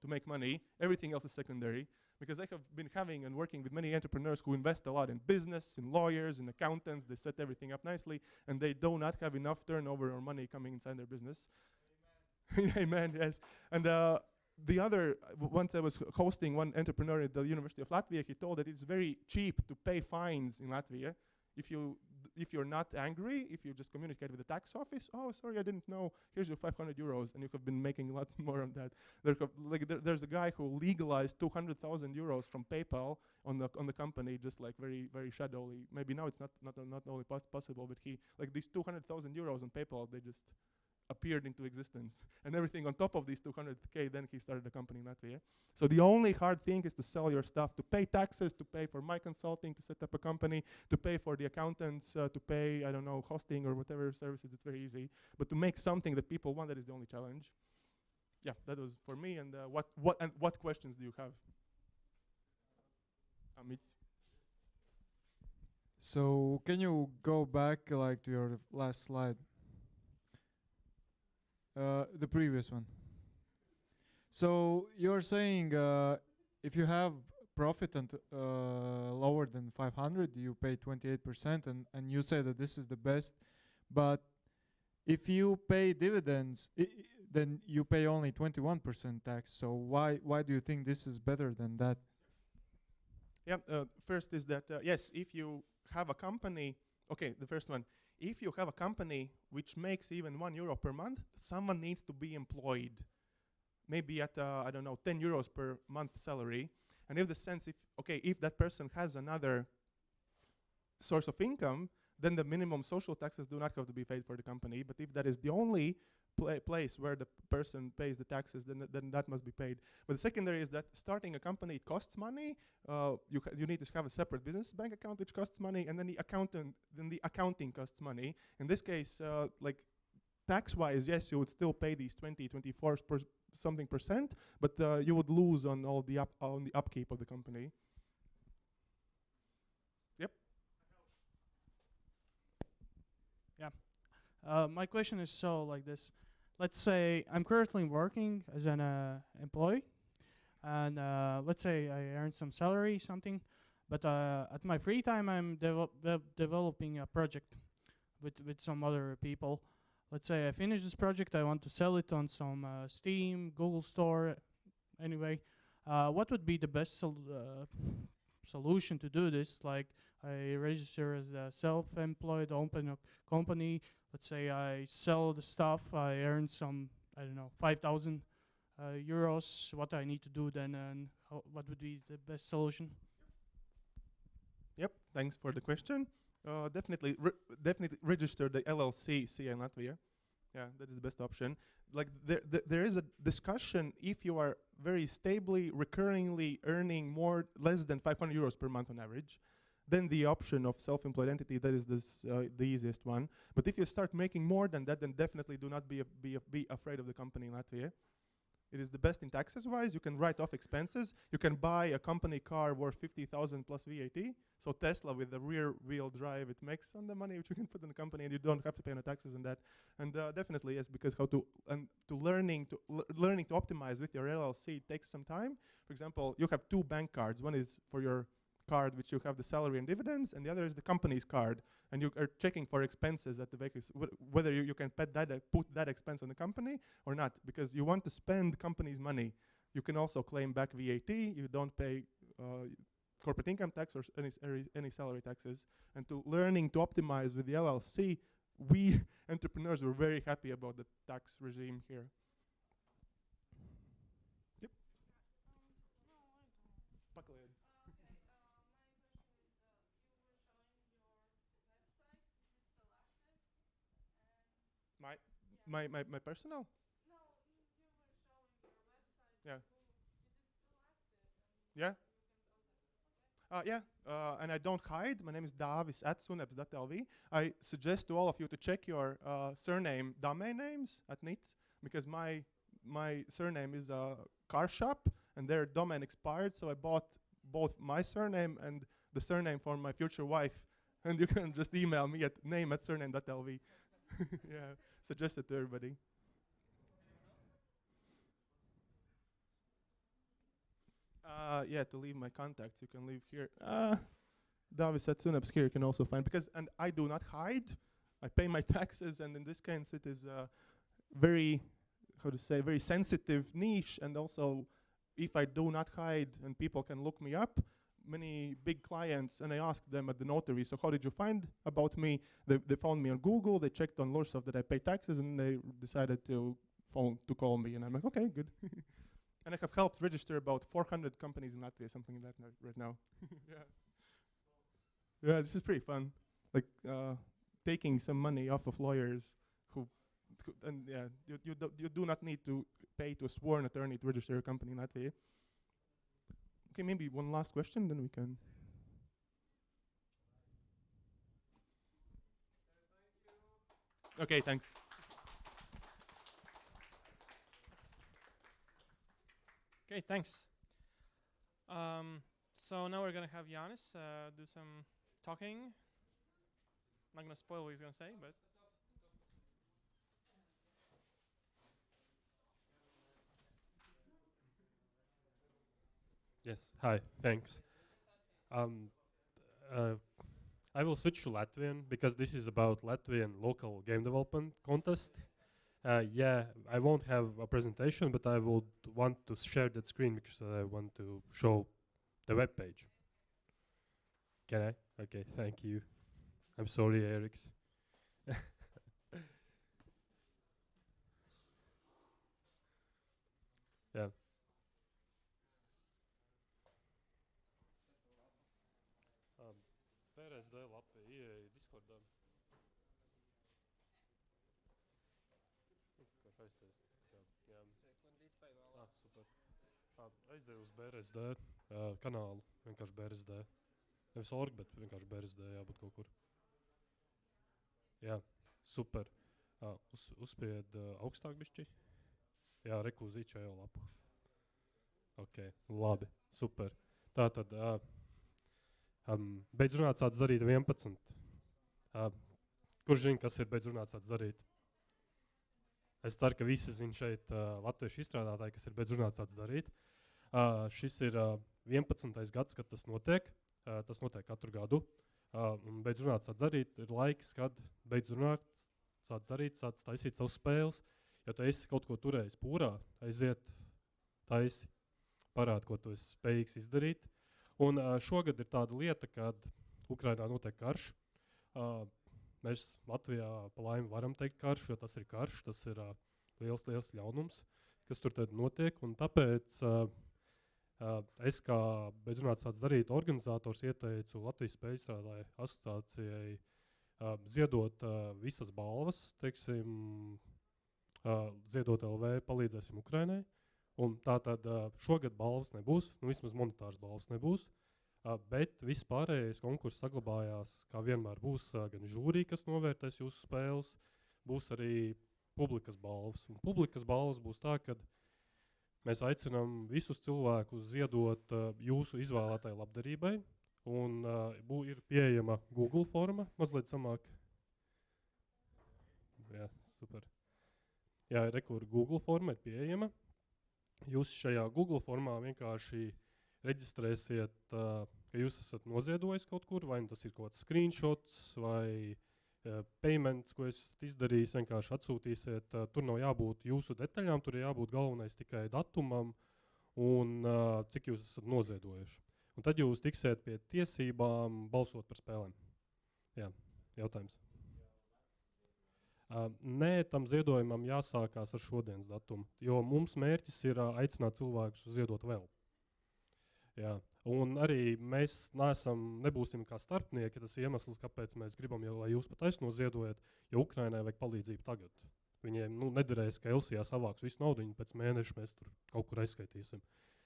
D: to make money. Everything else is secondary. Because I have been having and working with many entrepreneurs who invest a lot in business, in lawyers, in accountants. They set everything up nicely, and they do not have enough turnover or money coming inside their business. Amen. Amen, yes. And the other, once I was hosting one entrepreneur at the University of Latvia, he told that it's very cheap to pay fines in Latvia. If you're not angry, if you just communicate with the tax office, oh, sorry, I didn't know, here's your 500 euros, and you have been making a lot more on that. There's a guy who legalized 200,000 euros from PayPal on the company, just like very, very shadowly. Maybe now it's not only possible, but these 200,000 euros on PayPal, they just appeared into existence. And everything on top of these 200K, then he started a company in Latvia. So the only hard thing is to sell your stuff, to pay taxes, to pay for my consulting, to set up a company, to pay for the accountants, to pay, I don't know, hosting or whatever services. It's very easy. But to make something that people want, that is the only challenge. Yeah, that was for me. And what questions do you have? Amit?
E: So can you go back to your last slide? The previous one. So you're saying if you have profit and lower than 500, you pay 28%, and you say that this is the best. But if you pay dividends, then you pay only 21% tax. So why do you think this is better than that?
D: Yeah. First is that yes, if you have a company. Okay, the first one. If you have a company which makes even €1 per month, someone needs to be employed, maybe at, I don't know, 10 euros per month salary. And if that person has another source of income, then the minimum social taxes do not have to be paid for the company. But if that is the only place where the person pays the taxes, then that must be paid. But the secondary is that starting a company, it costs money. You need to have a separate business bank account which costs money, and then the accounting costs money. In this case, tax-wise, yes, you would still pay these 24 something percent, but you would lose on all the on the upkeep of the company. Yep.
C: Yeah. My question is like this. Let's say I'm currently working as an employee, and let's say I earn some salary, something, but at my free time I'm developing a project with some other people. Let's say I finish this project, I want to sell it on some Steam, Google Store, anyway. What would be the best solution to do this? Like I register as a self-employed, open a company, let's say I sell the stuff, I earn some, I don't know, 5,000 euros. What I need to do then, and what would be the best solution?
D: Yep, thanks for the question. Definitely register the LLC in Latvia. Yeah, that is the best option. Like there is a discussion if you are very stably, recurringly earning less than 500 euros per month on average, then the option of self-employed entity, that is the easiest one. But if you start making more than that, then definitely do not be afraid of the company in Latvia. It is the best in taxes-wise. You can write off expenses. You can buy a company car worth 50,000 plus VAT. So Tesla with the rear-wheel drive, it makes on the money which you can put in the company, and you don't have to pay any taxes on that. And definitely, yes, because learning to optimize with your LLC takes some time. For example, you have two bank cards. One is for your card, which you have the salary and dividends, and the other is the company's card. And you are checking for expenses at the vacancy, whether you can put that expense on the company or not, because you want to spend company's money. You can also claim back VAT. You don't pay corporate income tax or any salary taxes. And learning to optimize with the LLC, we entrepreneurs were very happy about the tax regime here. Yep. Buckle heads. My personal? No, you were showing your website. Yeah. Is it still active? Yeah. And I don't hide. My name is Dāvis Suneps.lv. I suggest to all of you to check your surname domain names at NIT, because my surname is a car shop, and their domain expired, so I bought both my surname and the surname for my future wife. And you can just email me at name@surname.lv. Yeah, suggest it to everybody. Yeah, to leave my contacts, you can leave here. Dāvis Suneps here you can also find, and I do not hide. I pay my taxes, and in this case it is a very sensitive niche, and also if I do not hide and people can look me up, many big clients, and I asked them at the notary, so how did you find about me? They found me on Google, they checked on Lorsoft that I pay taxes, and they decided to call me, and I'm like, okay, good. And I have helped register about 400 companies in Latvia, something like that right now. Yeah, this is pretty fun. Like taking some money off of lawyers and yeah, you do not need to pay to a sworn attorney to register a company in Latvia. Okay, maybe one last question, then we can. Okay, thanks.
A: Okay, thanks. So now we're gonna have Jānis do some talking. Not gonna spoil what he's gonna say, but.
F: Yes, hi, thanks. I will switch to Latvian because this is about Latvian local game development contest. Yeah, I won't have a presentation, but I would want to share that screen because I want to show the web page. Can I? Okay, thank you. I'm sorry, Eriks. Yeah. BRSD lapa ieeja Discordā. Kā šaisties? Jā. Super. Aizēju uz BRSD kanālu, vienkārši BRSD. Nevis org, bet vienkārši BRSD jābūt kaut kur. Jā, super. Uzspied augstāk bišķi. Jā, reku uz iela lapu. Ok, labi, super. Tātad, beidz runāt sāc darīt 11. Kurš zina, kas ir beidz runāt sāc darīt? Es ceru, ka visi zina šeit latviešu izstrādātāji, kas ir beidz runāt sāc darīt. Šis ir 11. gads, kad tas notiek. Tas notiek katru gadu. Beidz runāt sāc darīt ir laiks, kad beidz runāt sāc darīt, sāc taisīt savus spēles. Ja tu esi kaut ko turējis pūrā, aiziet, taisi, parādi, ko tu esi spējīgs izdarīt. Un šogad ir tāda lieta, kad Ukrainā notiek karš. mēs Latvijā pa laimi varam teikt karš, jo tas ir karš, tas ir liels ļaunums, kas tur tad notiek, un tāpēc es kā beidzunāt sāc darīt organizators ieteicu Latvijas spēļu izstrādātāju asociācijai ziedot visas balvas, teiksim, ziedot LV palīdzēsim Ukrainai, un tātad šogad balvas nebūs, vismaz monetāras balvas nebūs, bet viss pārējais konkurss saglabājās, kā vienmēr būs gan žūrī, kas novērtēs jūsu spēles, būs arī publikas balvas. Un publikas balvas būs tā, ka mēs aicinām visus cilvēkus ziedot jūsu izvēlētai labdarībai, un ir pieejama Google forma, mazliet samāk. Jā, super. Jā, rekur Google forma ir pieejama. Jūs šajā Google formā vienkārši reģistrēsiet, ka jūs esat noziedojis kaut kur, vai tas ir kaut kāds screenshots vai payments, ko esat izdarījis, vienkārši atsūtīsiet. Tur nav jābūt jūsu detaļām, tur ir jābūt galvenais tikai datumam un cik jūs esat noziedojuši. Un tad jūs tiksiet pie tiesībām balsot par spēlēm. Jā, jautājums. Nē, tam ziedojumam jāsākās ar šodienas datumu, jo mums mērķis ir aicināt cilvēkus ziedot vēl. Jā. Un arī mēs nebūsim kā starpnieki, tas iemesls, kāpēc mēs gribam, lai jūs pataisno ziedojat, jo Ukrainai vajag palīdzību tagad. Viņiem nederēs, ka Elsijā savāks visu naudu, pēc mēneša mēs tur kaut kur aizskaitīsim.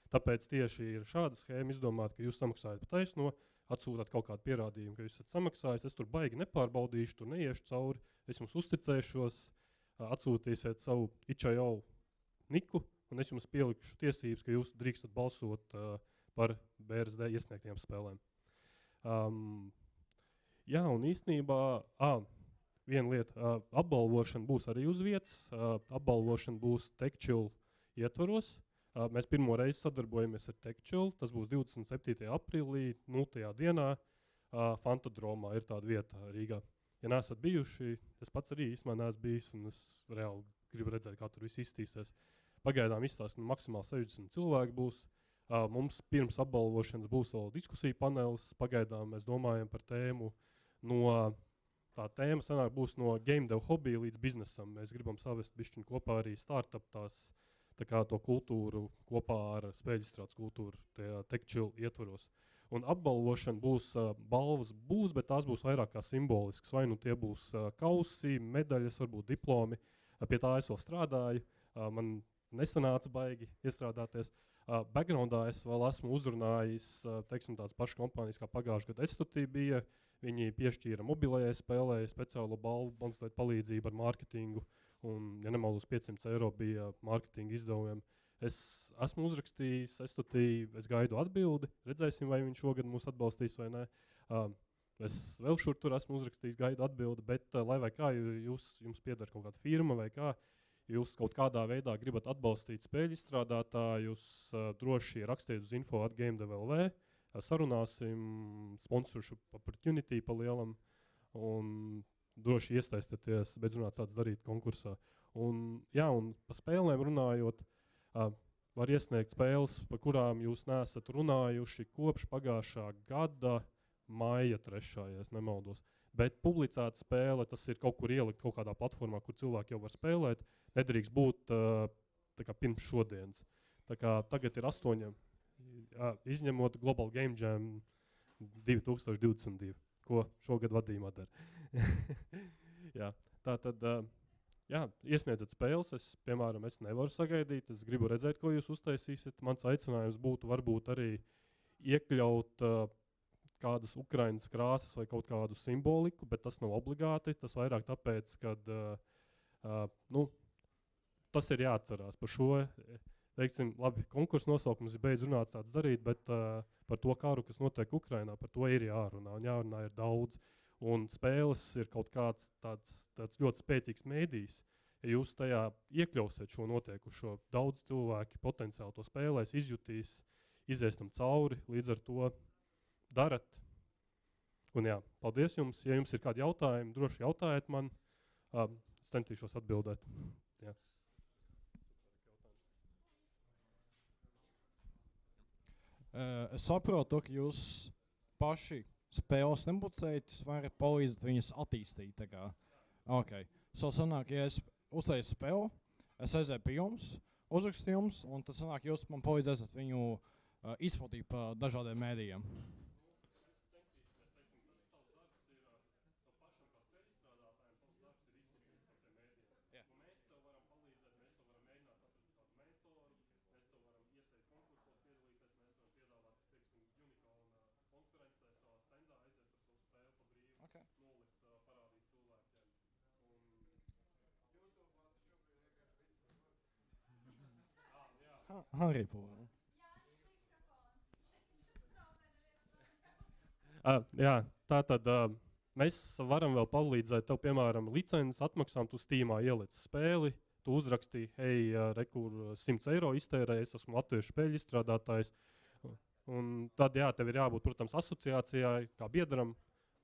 F: Tāpēc tieši ir šāda schēma izdomāta, ka jūs samaksājat pataisno, atsūtāt kaut kādu pierādījumu, ka jūs esat samaksājis, es tur baigi nepārbaudīšu, tur neiešu cauri, es jums uzticēšos, atsūtīsiet savu itch.io niku, un es jums pielikšu tiesības, ka jūs drīkstat balsot par BRSD iesniegtiem spēlēm. Jā, un īstenībā, viena lieta, apbalvošana būs arī uz vietas, apbalvošana būs TechChill ietvaros. Mēs pirmo reizi sadarbojamies ar TechChill, tas būs 27. aprīlī, 0. dienā, Fantodromā ir tāda vieta Rīgā. Ja neesat bijuši, es pats arī īstenībā neesmu bijis, un es reāli gribu redzēt, kā tur viss iztīsies. Pagaidām izstāst, maksimāli 60 cilvēki būs. Mums pirms apbalvošanas būs vēl diskusija panelis, pagaidām mēs domājam par tēmu tā tēma sanāk būs no GameDev hobija līdz biznesam. Mēs gribam savest bišķiņu kopā arī startup tā kā to kultūru kopā ar spēļu izstrādes kultūru TechChill ietvaros. Un apbalvošana būs, balvas būs, bet tās būs vairāk kā simbolisks. Vai tie būs kausi, medaļas, varbūt diplomi. Pie tā es vēl strādāju. Man nesanāca baigi iestrādāties. Backgroundā es vēl esmu uzrunājis, teiksim, tādas pašas kompānijas kā pagājušajā gadā Estutī bija. Viņi piešķīra mobilajai spēlē speciālo balvu, palīdzību ar mārketingu. Un, ja nemaldos, 500 eiro bija mārketinga izdevumiem. Es esmu uzrakstījis Estutī, es gaidu atbildi. Redzēsim, vai viņš šogad mūs atbalstīs vai nē. Es vēl šur tur esmu uzrakstījis gaidu atbildi, bet lai vai kā jums pieder kaut kāda firma vai kā, jūs kaut kādā veidā gribat atbalstīt spēļu izstrādātājus, droši rakstiet uz info@GameDev.lv, sarunāsim, sponsorship opportunity pa lielam, un droši iesaistieties, bet runāt sāc darīt konkursā. Un, jā, un pa spēlēm runājot, var iesniegt spēles, par kurām jūs neesat runājuši kopš pagājušā gada maija 3. ja es nemaldos. Bet publicēta spēle, tas ir kaut kur ielikt kaut kādā platformā, kur cilvēki jau var spēlēt, nedrīkst būt tā kā pirms šodienas. Tā kā tagad ir 8, izņemot Global Game Jam 2022, ko šogad vadījumā dara. Jā, tā tad, iesniedzat spēles, piemēram, es nevaru sagaidīt, es gribu redzēt, ko jūs uztaisīsiet. Mans aicinājums būtu varbūt arī iekļaut kādas Ukrainas krāsas vai kaut kādu simboliku, bet tas nav obligāti, tas vairāk tāpēc, kad, tas ir jāatcerās par šo, teiksim, labi, konkursu nosaukums ir beidz runāt tāds darīt, bet par to kāru, kas notiek Ukrainā, par to ir jārunā, un jārunā ir daudz. Un spēles ir kaut kāds tāds ļoti spēcīgs mēdījis. Ja jūs tajā iekļausiet šo notiekušo, daudz cilvēki potenciāli to spēlēs, izjutīs, izies tam cauri, līdz ar to darat. Un jā, paldies jums. Ja jums ir kādi jautājumi, droši jautājiet man. Es centīšos atbildēt. Jā.
C: Es saprotu, ka jūs paši
G: spēles nebucēt, vai arī palīdzat viņas attīstīt. Tā kā. Okay. So sanāk, ja es uztaisu spēli, es aizēju pie jums, uzrakstu jums, un tad sanāk, jūs man palīdzēsiet viņu izplatīt pa dažādiem mēdījiem. Arī pūli.
F: Jā, tātad mēs varam vēl palīdzēt tev, piemēram, licences atmaksām, tu Steamā ieliec spēli, tu uzrakstīji, hei, rekur 100 eiro iztērēji, es esmu latviešu spēļu izstrādātājs. Un tad, jā, tev ir jābūt, protams, asociācijai, kā biedram,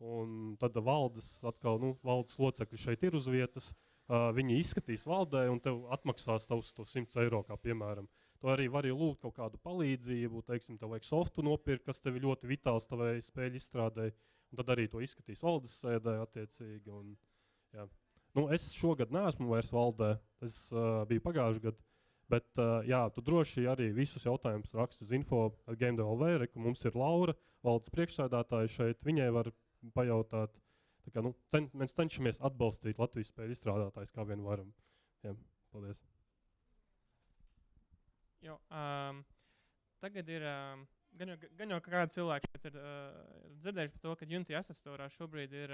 F: un tad valdes, atkal, valdes locekļi šeit ir uz vietas, viņi izskatīs valdē un tev atmaksās tavus 100 eiro, kā piemēram. Tu arī vari lūgt kaut kādu palīdzību, teiksim, tev vajag softu nopirkt, kas tev ir ļoti vitāls tavai spēļu izstrādēji, un tad arī to izskatīs valdes sēdē attiecīgi. Un, jā. Es šogad neesmu vairs valdē, es biju pagājuši gadu, bet jā, tu droši arī visus jautājumus raksti uz info@GameDev.lv, ka mums ir Laura, valdes priekšsēdētāja šeit, viņai var pajautāt. Tā kā, mēs cenšamies atbalstīt Latvijas spēļu izstrādātājus, kā vien varam. Jā, paldies.
A: Jo, tagad ir, gan jau kādi cilvēki šeit ir dzirdējuši par to, ka Unity Asset Store šobrīd ir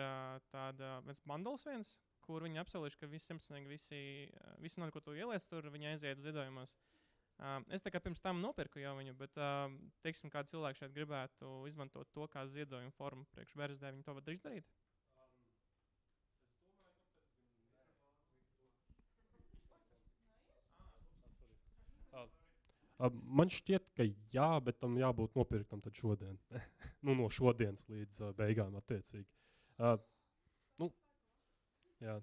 A: viens bundles viens, kur viņi apsolījuši, ka visi naudu, ko tu ieliec tur, viņi aiziet ziedojumos. Es tā kā pirms tam nopirku jau viņu, bet, teiksim, kādi cilvēki šeit gribētu izmantot to kā ziedojumu formu priekš BRSD, viņi to var izdarīt?
F: Man šķiet, ka jā, bet tam jābūt nopirktam tad šodien. No šodienas līdz beigām attiecīgi. Jā.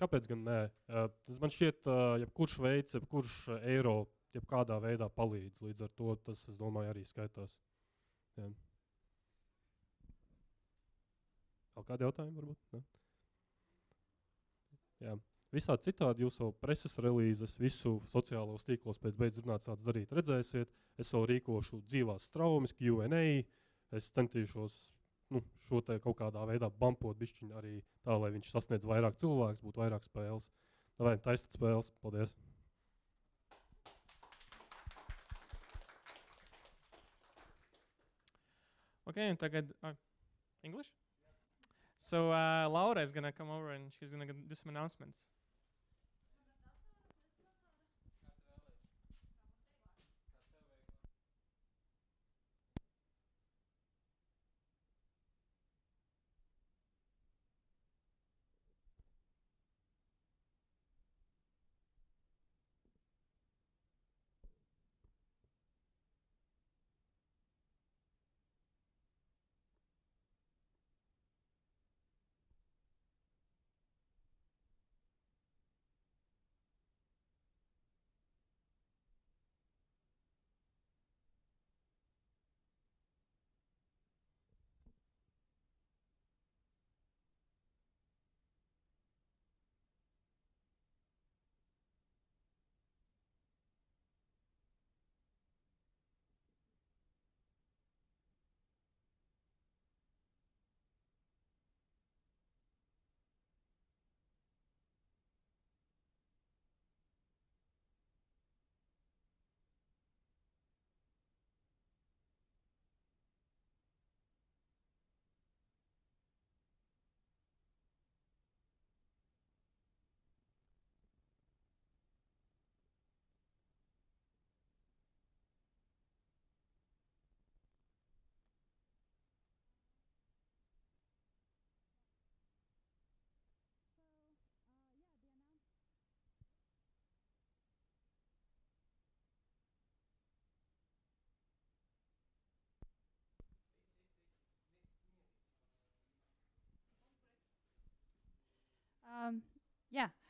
F: Kāpēc gan nē? Man šķiet, jebkurš veids, jebkurš eiro, jebkādā veidā palīdz. Līdz ar to tas, es domāju, arī skaitās. Jā. Vēl kādi jautājumi varbūt? Ne? Jā. Visā citādi jūs jau preses relīzes, visu sociālos tīklos pēc beidz runāt sāc darīt, redzēsiet. Es jau rīkošu dzīvās straumes, Q&A. Es centīšos šo te kaut kādā veidā bampot bišķiņu arī tā, lai viņš sasniedz vairāk cilvēks, būtu vairāk spēles. Vai taistat spēles? Paldies!
A: Okay, and tagad, English? So Laura is going to come over and she's going to do some announcements.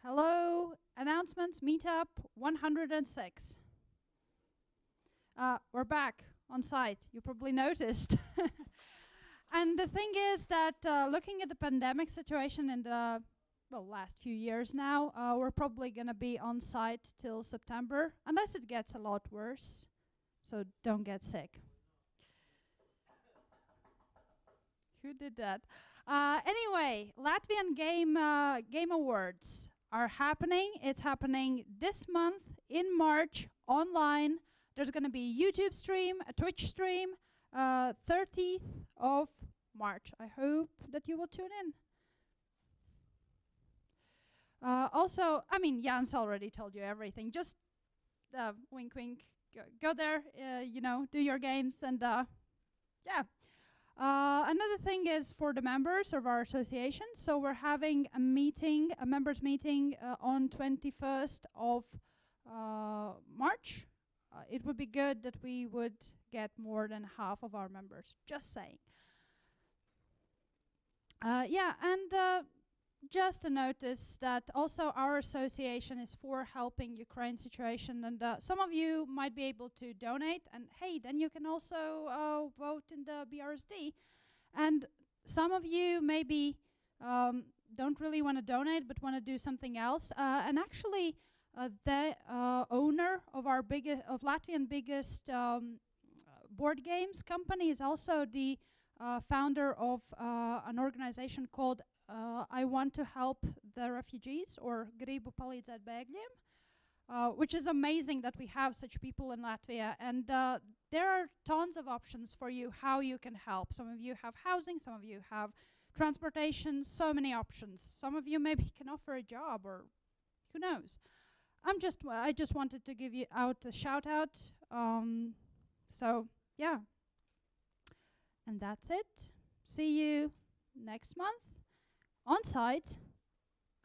H: Hello, announcements, meetup 106. We're back on site, you probably noticed. And the thing is that looking at the pandemic situation in the last few years now, we're probably going to be on site till September, unless it gets a lot worse. So don't get sick. Who did that? Anyway, Latvian Game Awards are happening. It's happening this month in March online. There's going to be a YouTube stream, a Twitch stream, 30th of March. I hope that you will tune in. Also, I mean, Jans already told you everything. Just wink, wink. Go there, do your games, and yeah. Another thing is for the members of our association. So we're having a meeting, a members meeting on 21st of March. It would be good that we would get more than half of our members. Just saying. Yeah, and just a notice that also our association is for helping Ukraine situation, and some of you might be able to donate, and hey, then you can also vote in the BRSD. And some of you maybe don't really want to donate but want to do something else. And actually, the owner of our Latvian biggest board games company is also the founder of an organization called I Want to Help the Refugees, or Gribu palīdzēt bēgļiem, which is amazing that we have such people in Latvia. And there are tons of options for you how you can help. Some of you have housing, some of you have transportation, so many options. Some of you maybe can offer a job, or who knows. I just wanted to give you out a shout out. So yeah, and that's it. See you next month on site,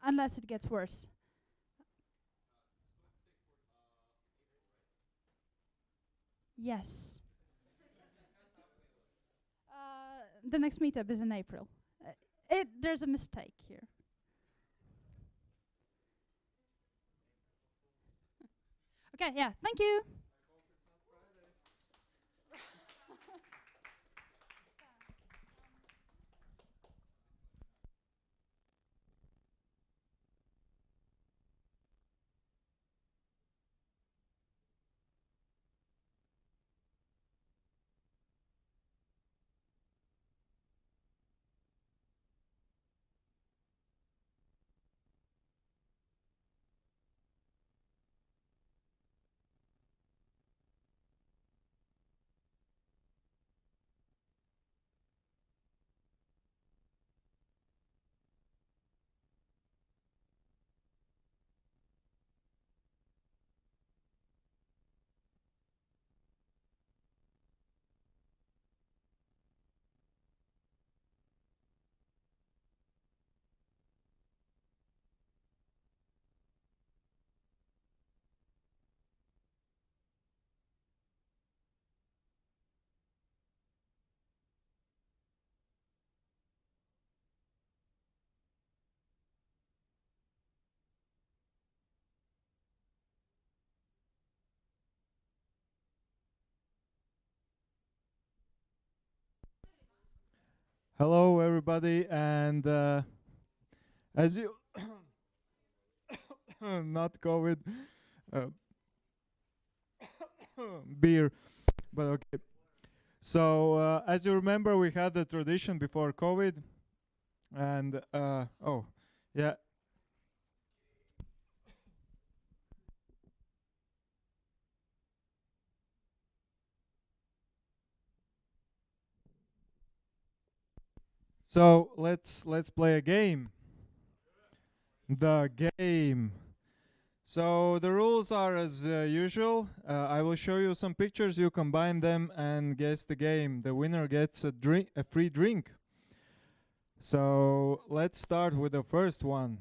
H: unless it gets worse. Yes. The next meetup is in April. There's a mistake here. Okay, yeah, thank you.
E: Hello, everybody, and as you not COVID, beer, but okay. So as you remember, we had the tradition before COVID, and oh, yeah. So let's play a game. The game. So the rules are as usual. I will show you some pictures. You combine them and guess the game. The winner gets a free drink. So let's start with the first one.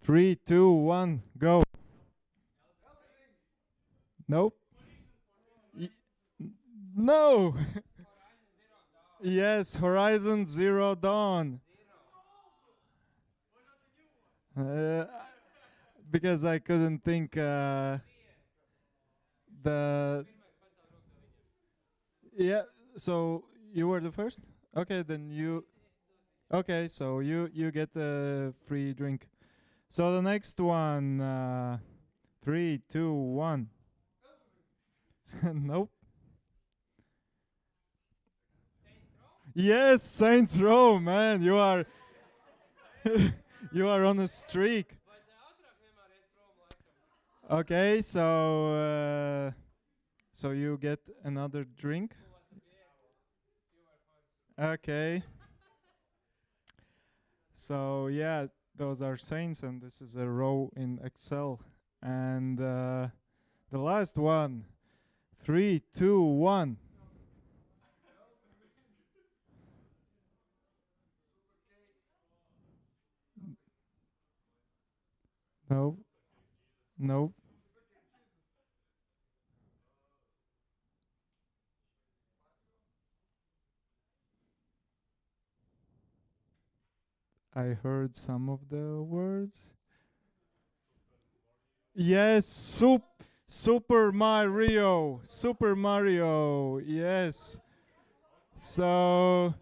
E: 3, 2, 1, go. Nope. No. Yes, Horizon Zero Dawn. Because I couldn't think the... Yeah, so you were the first? Okay, then you. Okay, so you get a free drink. So the next one, 3, 2, 1. Nope. Yes, Saints Row, man, you are you are on a streak. Okay, so so you get another drink. Okay. So yeah, those are Saints, and this is a row in Excel. And the last one, 3, 2, 1. No. No. I heard some of the words. Yes, Super Mario. Super Mario. Yes. So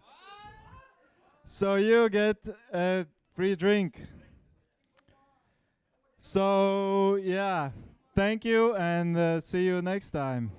E: you get a free drink. So yeah, thank you and see you next time.